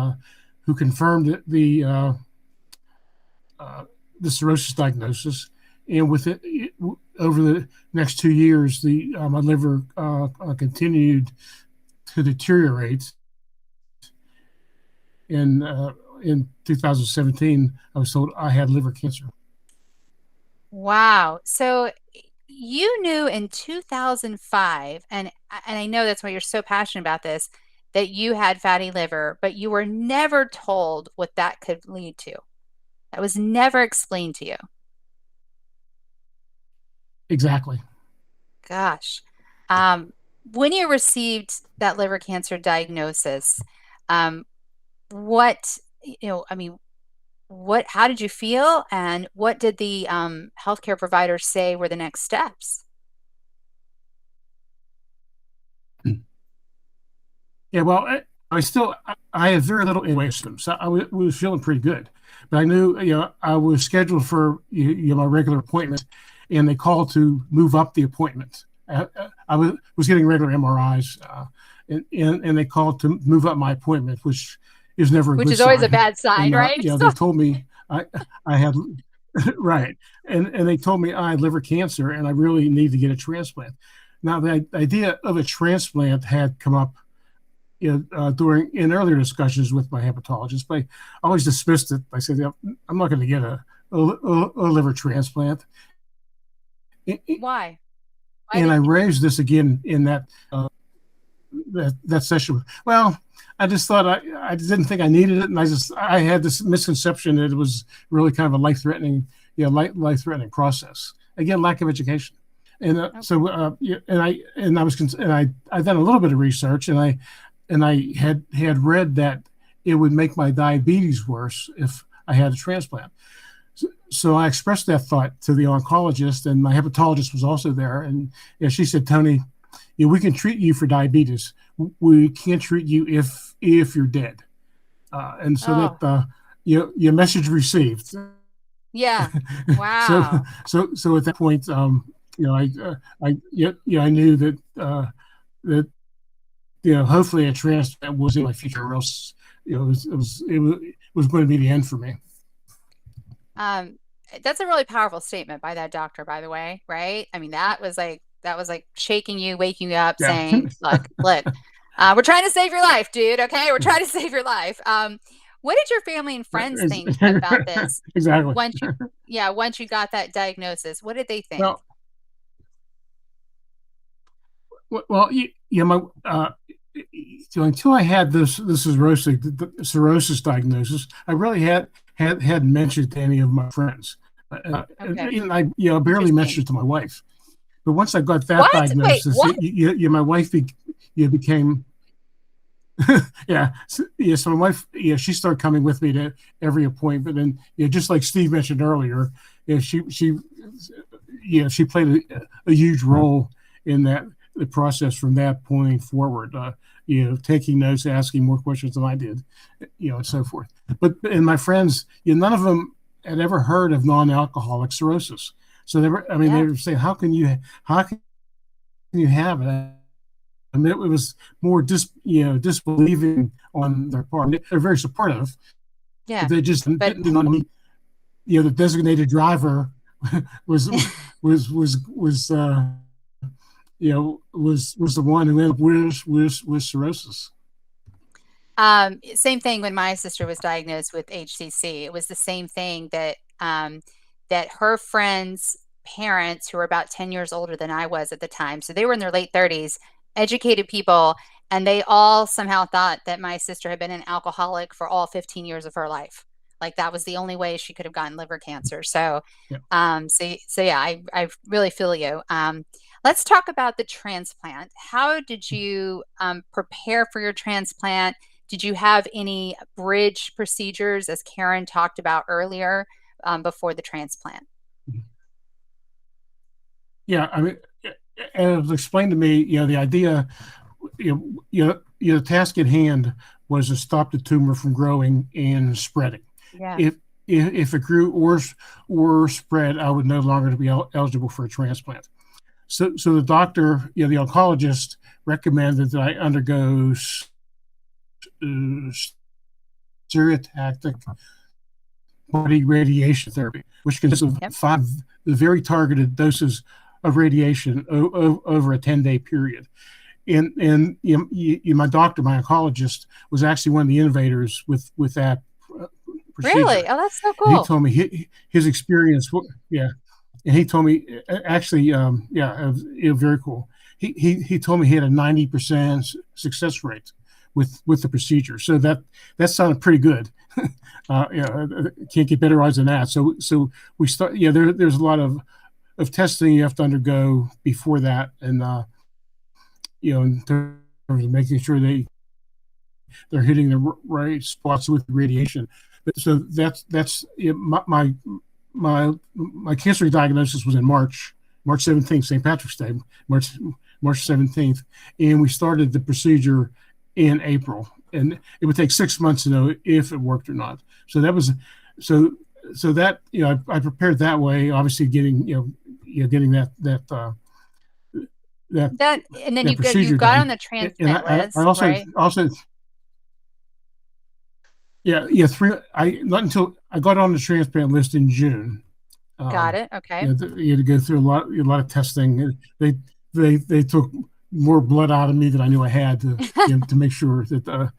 who confirmed uh, the cirrhosis diagnosis. And with it, over the next 2 years, the my liver continued to deteriorate. And in 2017, I was told I had liver cancer. Wow. So you knew in 2005, and I know that's why you're so passionate about this, that you had fatty liver, but you were never told what that could lead to. That was never explained to you. Exactly. Gosh. When you received that liver cancer diagnosis, um, what, I mean, how did you feel, and what did the healthcare providers say were the next steps? Yeah, well, I had very little in wisdom, so was feeling pretty good. But I knew, I was scheduled for my regular appointment, and they called to move up the appointment. I was getting regular MRIs, and they called to move up my appointment, which is never a Which good is always a sign. bad sign, And right? they told me I had right, and they told me I had liver cancer, and I really need to get a transplant. Now, the idea of a transplant had come up during in earlier discussions with my hepatologist, but I always dismissed it. I said, I'm not going to get a liver transplant. Why? Why And I didn't you? raised this again in that session. Well, I just thought I didn't think I needed it, and I had this misconception that it was really kind of a life-threatening process. Again, lack of education. And Okay. I done a little bit of research, and I had read that it would make my diabetes worse if I had a transplant. So I expressed that thought to the oncologist, and my hepatologist was also there. And she said, Tony, we can treat you for diabetes. We can't treat you if you're dead. And so Oh, that your message received. yeah. so Wow. so at that point, I knew that that hopefully a transplant was in my future, or else it was going to be the end for me. Um, that's a really powerful statement by that doctor, by the way, right? I mean, that was like shaking you, waking you up, Yeah. saying, "Look, look, we're trying to save your life, dude. Okay, we're trying to save your life." What did your family and friends think about this Exactly. once you got that diagnosis? What did they think? Well, well, my until I had this cirrhosis diagnosis, I really hadn't mentioned to any of my friends. Okay, And I barely interesting. mentioned it to my wife. But once I got that What? Wait, diagnosis, what? my wife became so my wife, she started coming with me to every appointment, and just like Steve mentioned earlier, she played a huge role in the process from that point forward. Taking notes, asking more questions than I did, and so forth. But and my friends, none of them had ever heard of non-alcoholic cirrhosis. So they Yeah, were saying, how can you have it? I mean, it was more disbelieving on their part. They're very supportive, yeah. but they just But didn't know. The designated driver was was the one who ended up with cirrhosis. Same thing when my sister was diagnosed with HCC. It was the same thing that her friends' parents, who were about 10 years older than I was at the time, so they were in their late 30s, educated people, and they all somehow thought that my sister had been an alcoholic for all 15 years of her life. Like that was the only way she could have gotten liver cancer. So, Yeah. so yeah, I really feel you. Let's talk about the transplant. How did you prepare for your transplant? Did you have any bridge procedures, as Karen talked about earlier, before the transplant? Yeah, I mean, it was explained to me, the idea, the task at hand was to stop the tumor from growing and spreading. Yeah. If it grew or spread, I would no longer be eligible for a transplant. So the doctor, the oncologist, recommended that I undergo stereotactic body radiation therapy, which consists of Yep. 5 very targeted doses of radiation over a 10-day period. And my doctor, my oncologist, was actually one of the innovators with that Really? procedure. Oh, that's so And he cool. told me his experience. Yeah, and he told me actually, it was very cool. He told me he had a 90% success rate with the procedure. So that sounded pretty good. Can't get better odds than that. So we start. Yeah, there's a lot of testing you have to undergo before that, and in terms of making sure they're hitting the right spots with radiation. But so that's my cancer diagnosis was in March 17th, St. Patrick's Day, March 17th, and we started the procedure in April, and it would take 6 months to know if it worked or not. So that was so that I prepared that way. Obviously, getting getting that That and then that you procedure got on done, the and transplant I list, also right? yeah, not until I got on the transplant list in June. Got Um, it. Okay. you had to go through a lot of testing. They took more blood out of me than I knew I had to make sure that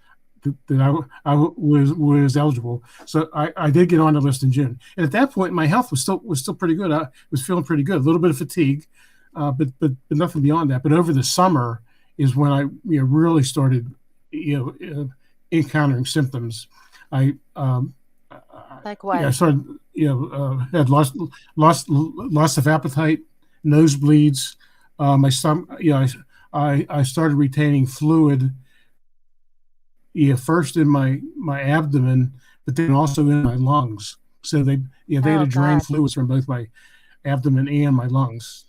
I was eligible. So I did get on the list in June, and at that point my health was still pretty good. I was feeling pretty good, a little bit of fatigue, but nothing beyond that. But over the summer is when I really started encountering symptoms. I Like what? I started had loss of appetite, nosebleeds. My stomach, I started retaining fluid, first in my abdomen, but then also in my lungs. So they had Oh to drain God. fluids from both my abdomen and my lungs.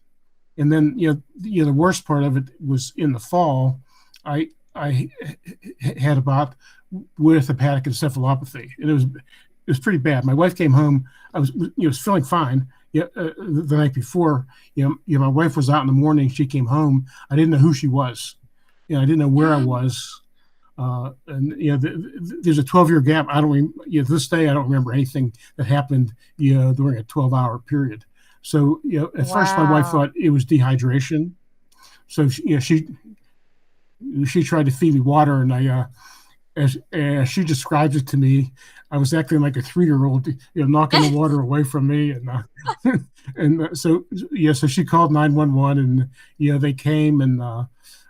And then the worst part of it was in the fall. I had about with hepatic encephalopathy, and it was pretty bad. My wife came home. I was feeling fine. Yeah, the night before, my wife was out in the morning. She came home. I didn't know who she was. I didn't know where I was. And there's a 12-year gap. I don't. To this day, I don't remember anything that happened. During a 12-hour period. So at first, my wife Wow. thought it was dehydration. So she tried to feed me water, and as she describes it to me, I was acting like a 3-year-old, knocking the water away from me, and so she called 911, and they came, and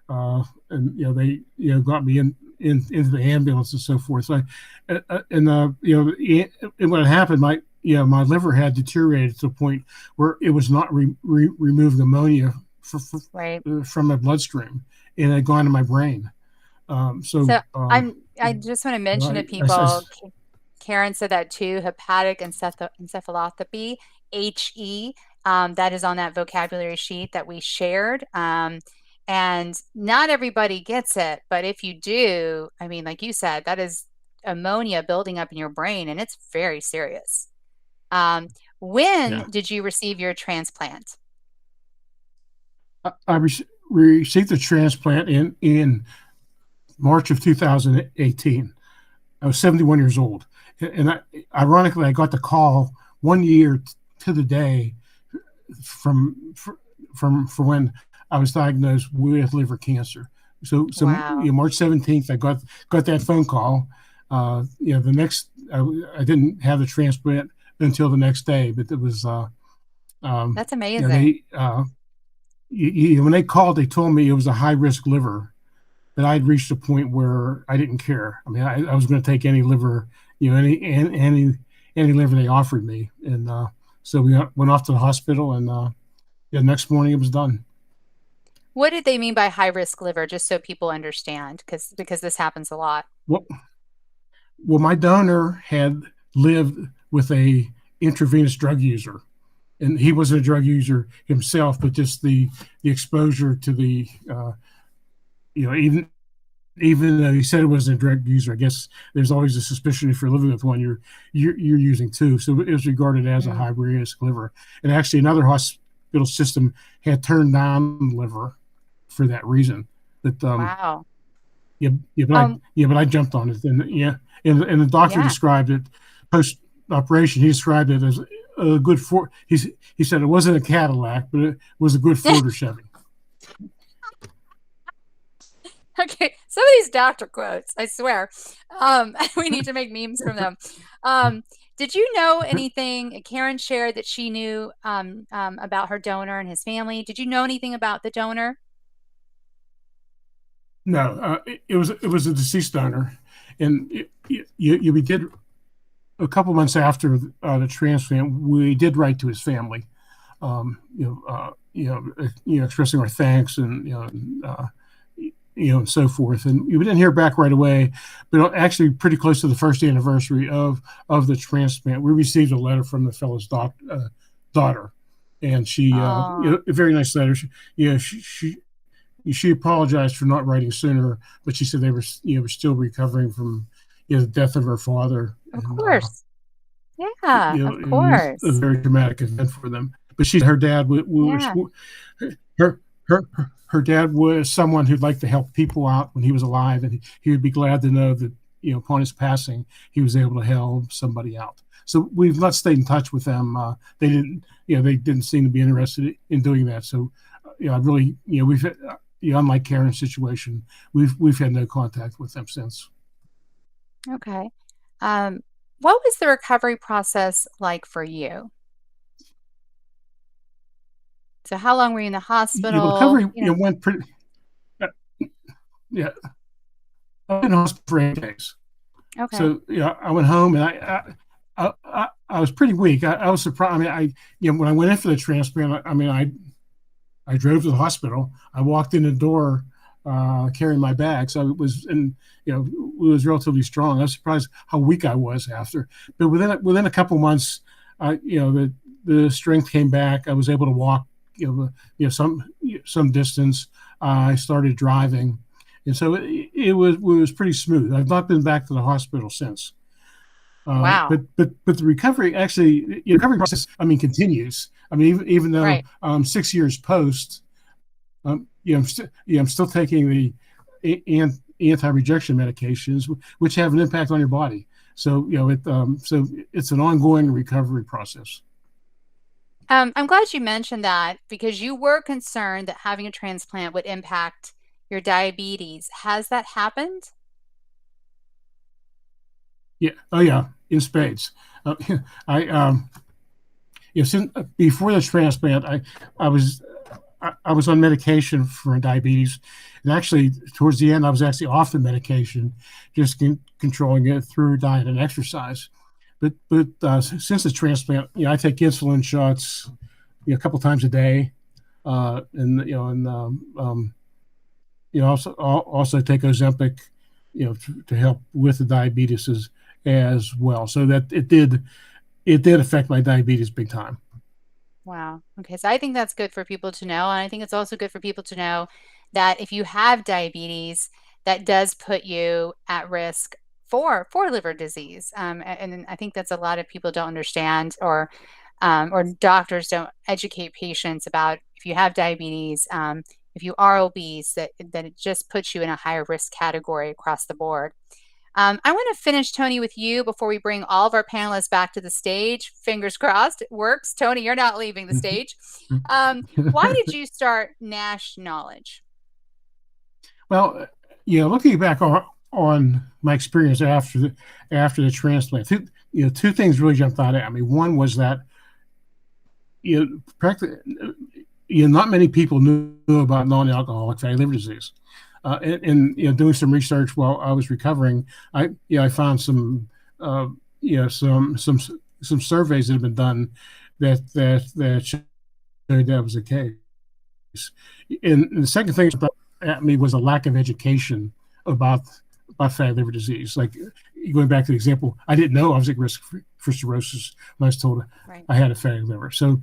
they got me into the ambulance and so forth. So and when it happened, my liver had deteriorated to the point where it was not removing ammonia Right. from my bloodstream, and it had gone to my brain. So So I just want to mention to I people, Karen said that too, hepatic encephalopathy, HE, that is on that vocabulary sheet that we shared. And not everybody gets it, but if you do, I mean, like you said, that is ammonia building up in your brain, and it's very serious. Um, when yeah, did you receive your transplant? I received the transplant in March of 2018. I was 71 years old, and ironically, I got the call 1 year to the day from when I was diagnosed with liver cancer. So Wow, March 17th, I got that phone call. The next I didn't have the transplant until the next day, but it was that's amazing. they when they called, they told me it was a high risk liver, that I'd reached a point where I didn't care. I mean, I was going to take any liver, any liver they offered me, and so we went off to the hospital, and the next morning it was done. What did they mean by high risk liver? Just so people understand, because this happens a lot. Well, my donor had lived with a intravenous drug user, and he wasn't a drug user himself, but just the exposure to the even though he said it wasn't a drug user, I guess there's always a suspicion if you're living with one, you're using too. So it was regarded as a Mm, high risk liver. And actually, another hospital system had turned down the liver for that reason. But wow. yeah, Um, but I jumped on it, and and the doctor yeah. described it post operation. He described it as a good Ford. He said it wasn't a Cadillac, but it was a good Ford or Chevy. Okay, some of these doctor quotes, I swear. We need to make memes from them. Um, did you know anything? Karen shared that she knew about her donor and his family. Did you know anything about the donor? No, it was a deceased donor, and we did a couple months after the transplant. We did write to his family, expressing our thanks and and so forth. And we didn't hear back right away, but actually, pretty close to the first anniversary of the transplant, we received a letter from the fellow's daughter, and she, Oh, a very nice letter. She apologized for not writing sooner, but she said they were still recovering from the death of her father, of and course. Yeah, of it was a course. very traumatic event for them. But her dad was Yeah. her her her dad was someone who'd like to help people out when he was alive, and he would be glad to know that upon his passing he was able to help somebody out. So we've not stayed in touch with them. They didn't seem to be interested in doing that. So I really we've unlike Karen's situation, we've had no contact with them since. Okay. Um, what was the recovery process like for you? So how long were you in the The hospital? recovery went pretty. Uh, yeah, I was in the hospital for 8 days. Okay. So I went home and I was pretty weak. I was surprised. I mean, when I went in for the transplant, I drove to the hospital. I walked in the door carrying my bag, so it was it was relatively strong. I was surprised how weak I was after, but within a couple months, the strength came back. I was able to walk, some distance. I started driving, and so it was pretty smooth. I've not been back to the hospital since. Wow. But the recovery actually, recovery process, continues. Even though Right. 6 years post, I'm still taking the anti-rejection medications, which have an impact on your body. So it's an ongoing recovery process. I'm glad you mentioned that because you were concerned that having a transplant would impact your diabetes. Has that happened? Yeah. Oh yeah, in spades. Uh, I since before the transplant, I was I was on medication for diabetes, and actually towards the end, I was actually off the medication, just controlling it through diet and exercise. But since the transplant, I take insulin shots, a couple times a day, and also take Ozempic, to help with the diabetes as well. So that it did affect my diabetes big time. Wow. Okay. So I think that's good for people to know. And I think it's also good for people to know that if you have diabetes, that does put you at risk for liver disease. And I think that's a lot of people don't understand or doctors don't educate patients about if you have diabetes, if you are obese, that it just puts you in a higher risk category across the board. I want to finish, Tony, with you before we bring all of our panelists back to the stage. Fingers crossed it works. Tony, you're not leaving the stage. Why did you start Nash Knowledge? Well, looking back on my experience after the transplant, two things really jumped out at me. One was that practically, not many people knew about non-alcoholic fatty liver disease. And doing some research while I was recovering, I found some surveys that have been done that showed that was the case. And the second thing at me was a lack of education about fatty liver disease. Like going back to the example, I didn't know I was at risk for cirrhosis when I was told Right. I had a fatty liver. So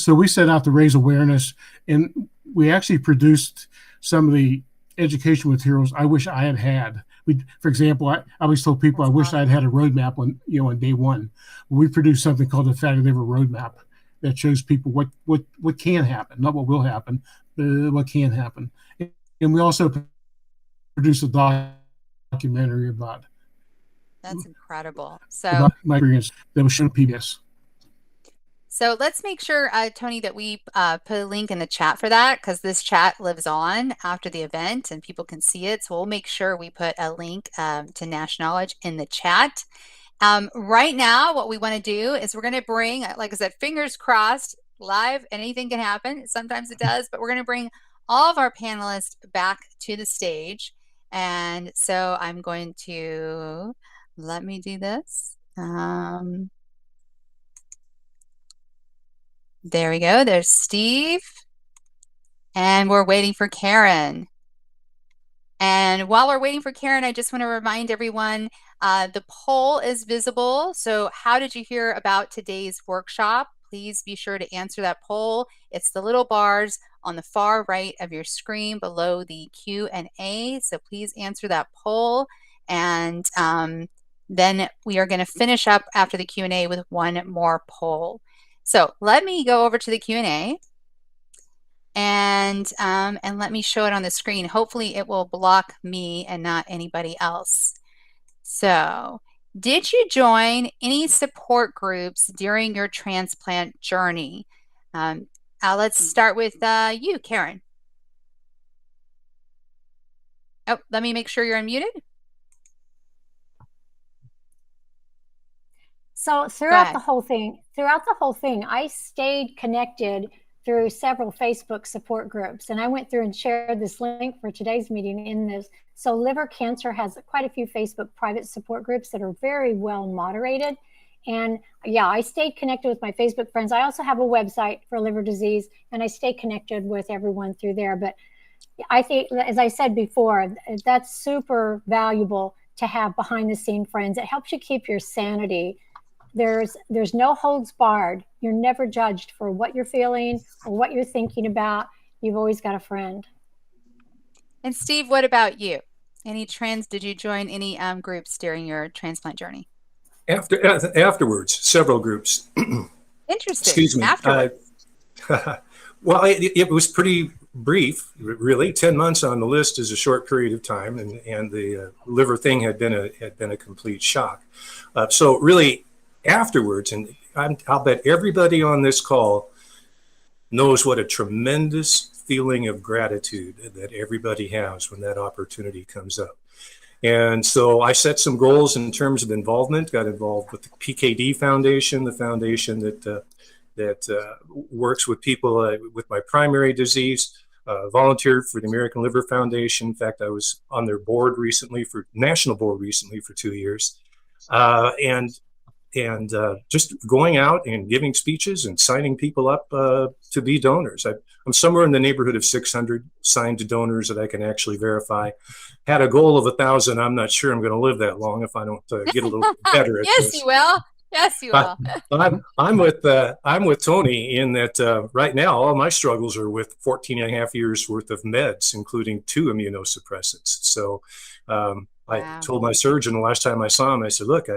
we set out to raise awareness, and we actually produced some of the education materials I wish I had had. For example, I always told people I That's wish I had awesome. had a roadmap on day one. We produced something called the fatty liver roadmap that shows people what can happen, not what will happen, but what can happen. And we also produced a documentary That's incredible. So about my experience that was shown PBS. So let's make sure, Tony, that we put a link in the chat for that because this chat lives on after the event and people can see it. So we'll make sure we put a link to Nash Knowledge in the chat. Right now, what we want to do is we're going to bring, like I said, fingers crossed, live, anything can happen. Sometimes it does, but we're going to bring all of our panelists back to the stage. And so I'm going to, let me do this. There we go. There's Steve. And we're waiting for Karen. And while we're waiting for Karen, I just want to remind everyone, the poll is visible. So how did you hear about today's workshop? Please be sure to answer that poll. It's the little bars on the far right of your screen below the Q&A. So please answer that poll. And then we are going to finish up after the Q&A with one more poll. So let me go over to the Q&A. And let me show it on the screen. Hopefully it will block me and not anybody else. So, did you join any support groups during your transplant journey? Let's start with you, Karen. Oh, let me make sure you're unmuted. So throughout the whole thing, I stayed connected through several Facebook support groups. And I went through and shared this link for today's meeting in this. So liver cancer has quite a few Facebook private support groups that are very well moderated. And yeah, I stayed connected with my Facebook friends. I also have a website for liver disease, and I stay connected with everyone through there. But I think, as I said before, that's super valuable to have behind the scene friends. It helps you keep your sanity. There's no holds barred. You're never judged for what you're feeling or what you're thinking about. You've always got a friend. And Steve, what about you? Did you join any groups during your transplant journey? Afterwards, several groups. Interesting. Excuse me. Afterwards. Well, it was pretty brief, really. 10 months on the list is a short period of time, and the liver thing had been a complete shock. So really, afterwards, and I'll bet everybody on this call knows what a tremendous feeling of gratitude that everybody has when that opportunity comes up. And so I set some goals in terms of involvement, got involved with the PKD Foundation, the foundation that works with people with my primary disease, volunteered for the American Liver Foundation. In fact, I was on their board recently, national board recently for 2 years. And just going out and giving speeches and signing people up to be donors. I'm somewhere in the neighborhood of 600 signed donors that I can actually verify. Had a goal of 1,000. I'm not sure I'm going to live that long if I don't get a little bit better at Yes, this. you will. Yes, you will. I'm with Tony in that right now all my struggles are with 14 and a half years worth of meds, including 2 immunosuppressants. So I told my surgeon the last time I saw him, I said, look,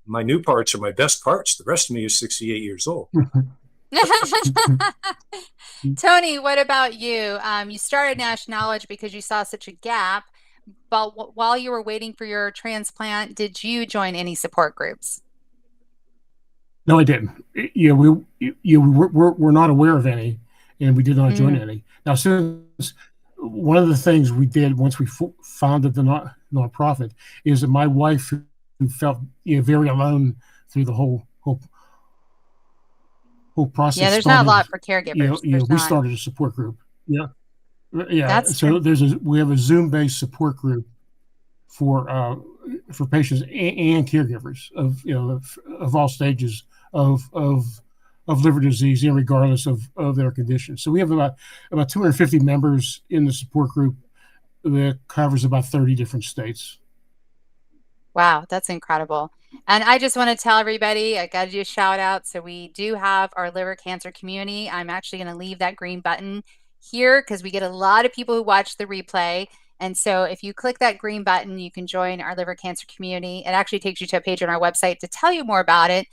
my new parts are my best parts. The rest of me is 68 years old. Tony, what about you? You started Nash Knowledge because you saw such a gap, but while you were waiting for your transplant, did you join any support groups? No, I didn't. We're not aware of any, and we did not join any. Now, since one of the things we did once we founded the nonprofit is that my wife, who felt very alone through the whole process. Yeah, there's not a lot for caregivers. We started a support group. Yeah. That's so true. we have a Zoom-based support group for patients and caregivers of all stages of liver disease, regardless of their condition. So we have about 250 members in the support group that covers about 30 different states. Wow, that's incredible. And I just want to tell everybody, I got to do a shout out. So we do have our liver cancer community. I'm actually going to leave that green button here because we get a lot of people who watch the replay. And so if you click that green button, you can join our liver cancer community. It actually takes you to a page on our website to tell you more about it.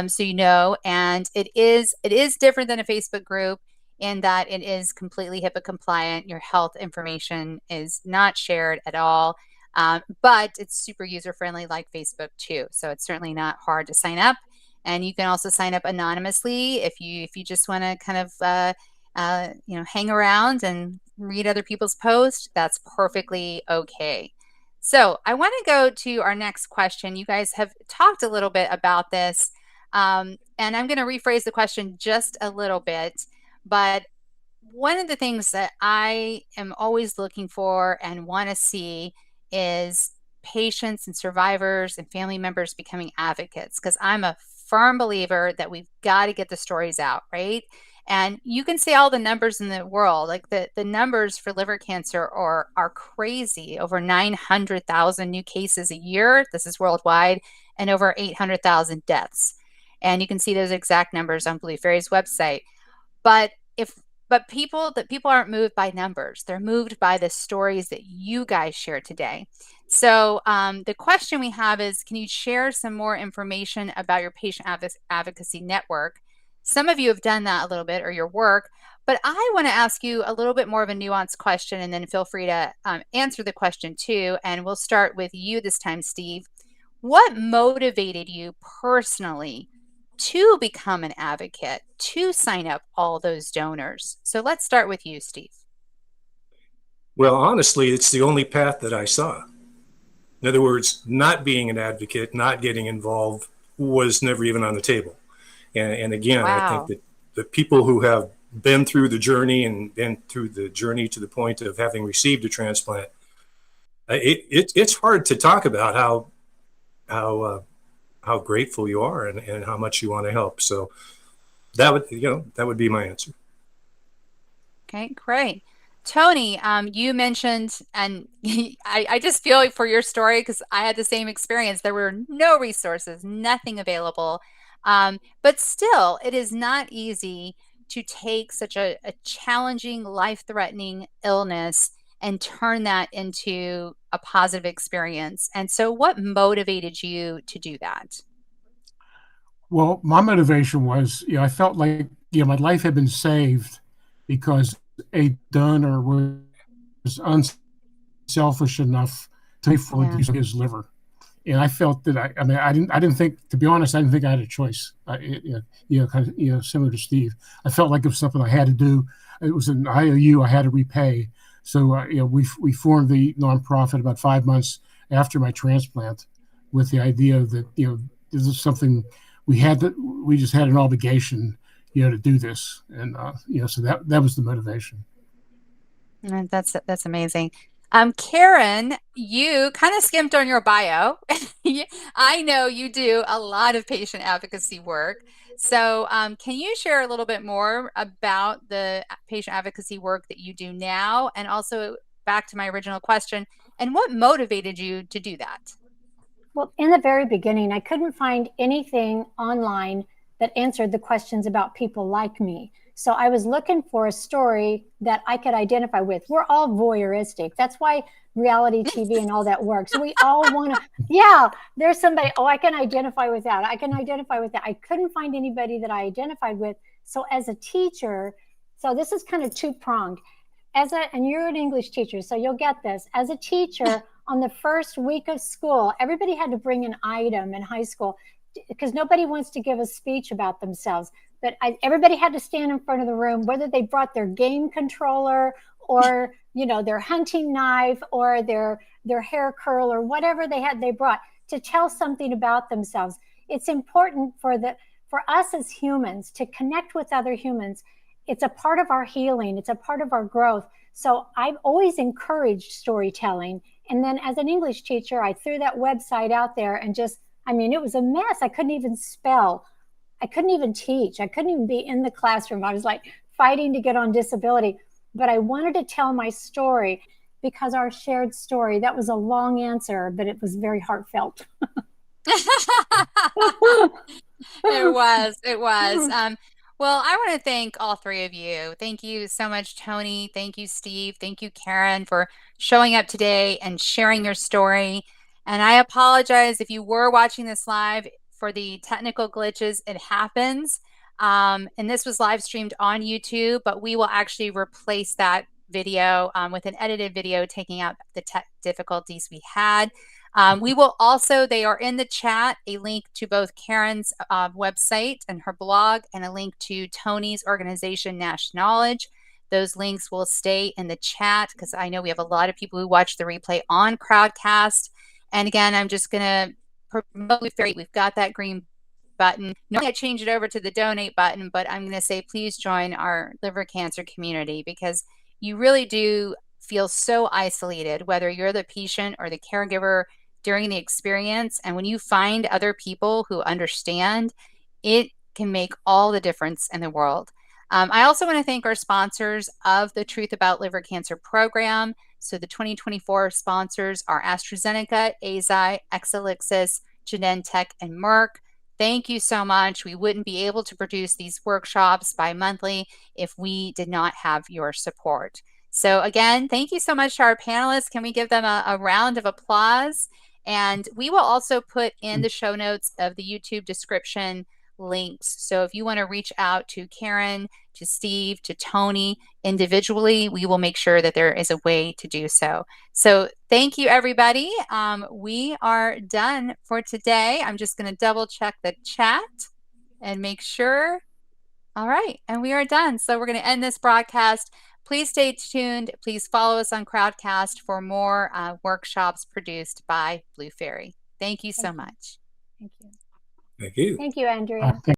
So you know, and it is different than a Facebook group in that it is completely HIPAA compliant. Your health information is not shared at all. But it's super user-friendly like Facebook too. So it's certainly not hard to sign up. And you can also sign up anonymously if you just want to kind of hang around and read other people's posts. That's perfectly okay. So I want to go to our next question. You guys have talked a little bit about this. And I'm going to rephrase the question just a little bit. But one of the things that I am always looking for and want to see is patients and survivors and family members becoming advocates, because I'm a firm believer that we've got to get the stories out, right? And you can see all the numbers in the world, like the numbers for liver cancer are crazy. Over 900,000 new cases a year. This is worldwide, and over 800,000 deaths. And you can see those exact numbers on Blue Fairy's website. But if but people aren't moved by numbers. They're moved by the stories that you guys share today. So the question we have is, can you share some more information about your patient advocacy network? Some of you have done that a little bit, or your work, but I want to ask you a little bit more of a nuanced question, and then feel free to answer the question too. And we'll start with you this time, Steve. What motivated you personally to become an advocate, to sign up all those donors? So let's start with you, Steve. Well, honestly, it's the only path that I saw. In other words, not being an advocate, not getting involved was never even on the table. And again, I think Wow. that the people who have been through the journey and been through the journey to the point of having received a transplant, it's hard to talk about how how grateful you are and how much you want to help. So that would be my answer. Okay, great. Tony, you mentioned, and I just feel for your story because I had the same experience. There were no resources, nothing available. But still, it is not easy to take such a challenging, life-threatening illness and turn that into a positive experience. And so, what motivated you to do that? Well, my motivation was, I felt like, my life had been saved because a donor was unselfish enough to pay for the Yeah. use of his liver. And I felt that I didn't think, to be honest, I didn't think I had a choice. Kind of, similar to Steve, I felt like it was something I had to do. It was an IOU I had to repay. So, we formed the nonprofit about 5 months after my transplant, with the idea that this is something we just had an obligation, to do this, and so that was the motivation. That's amazing. Karen, you kind of skimped on your bio. I know you do a lot of patient advocacy work. So, can you share a little bit more about the patient advocacy work that you do now? And also, back to my original question, and what motivated you to do that? Well, in the very beginning, I couldn't find anything online that answered the questions about people like me. So I was looking for a story that I could identify with. We're all voyeuristic. That's why reality TV and all that works. We all want to, yeah, there's somebody, oh, I can identify with that. I can identify with that. I couldn't find anybody that I identified with. So as a teacher, so this is kind of two pronged. And you're an English teacher, so you'll get this. As a teacher, on the first week of school, everybody had to bring an item in high school because nobody wants to give a speech about themselves. But everybody had to stand in front of the room, whether they brought their game controller or their hunting knife or their hair curl or whatever they brought to tell something about themselves. It's important for us as humans to connect with other humans. It's a part of our healing. It's a part of our growth. So I've always encouraged storytelling. And then as an English teacher, I threw that website out there and it was a mess. I couldn't even spell. I couldn't even teach. I couldn't even be in the classroom. I was like fighting to get on disability. But I wanted to tell my story because our shared story, that was a long answer, but it was very heartfelt. It was. Well, I want to thank all three of you. Thank you so much, Tony. Thank you, Steve. Thank you, Karen, for showing up today and sharing your story. And I apologize if you were watching this live for the technical glitches. It happens. And this was live streamed on YouTube, but we will actually replace that video with an edited video taking out the tech difficulties we had. We will also, they are in the chat, a link to both Karen's website and her blog, and a link to Tony's organization, Nash Knowledge. Those links will stay in the chat because I know we have a lot of people who watch the replay on Crowdcast. And again, I'm just going to promote Fairy. We've got that green button. Normally I change it over to the donate button, but I'm going to say please join our liver cancer community, because you really do feel so isolated, whether you're the patient or the caregiver during the experience. And when you find other people who understand, it can make all the difference in the world. I also want to thank our sponsors of the Truth About Liver Cancer program. So the 2024 sponsors are AstraZeneca, Eisai, Exelixis, Genentech, and Merck. Thank you so much. We wouldn't be able to produce these workshops bi-monthly if we did not have your support. So again, thank you so much to our panelists. Can we give them a round of applause? And we will also put in the show notes of the YouTube description links. So if you want to reach out to Karen, to Steve, to Tony individually, we will make sure that there is a way to do so. So thank you, everybody. We are done for today. I'm just going to double check the chat and make sure. All right. And we are done. So we're going to end this broadcast. Please stay tuned. Please follow us on Crowdcast for more workshops produced by Blue Fairy. Thank you so much. Thank you. Thank you. Thank you, Andrea.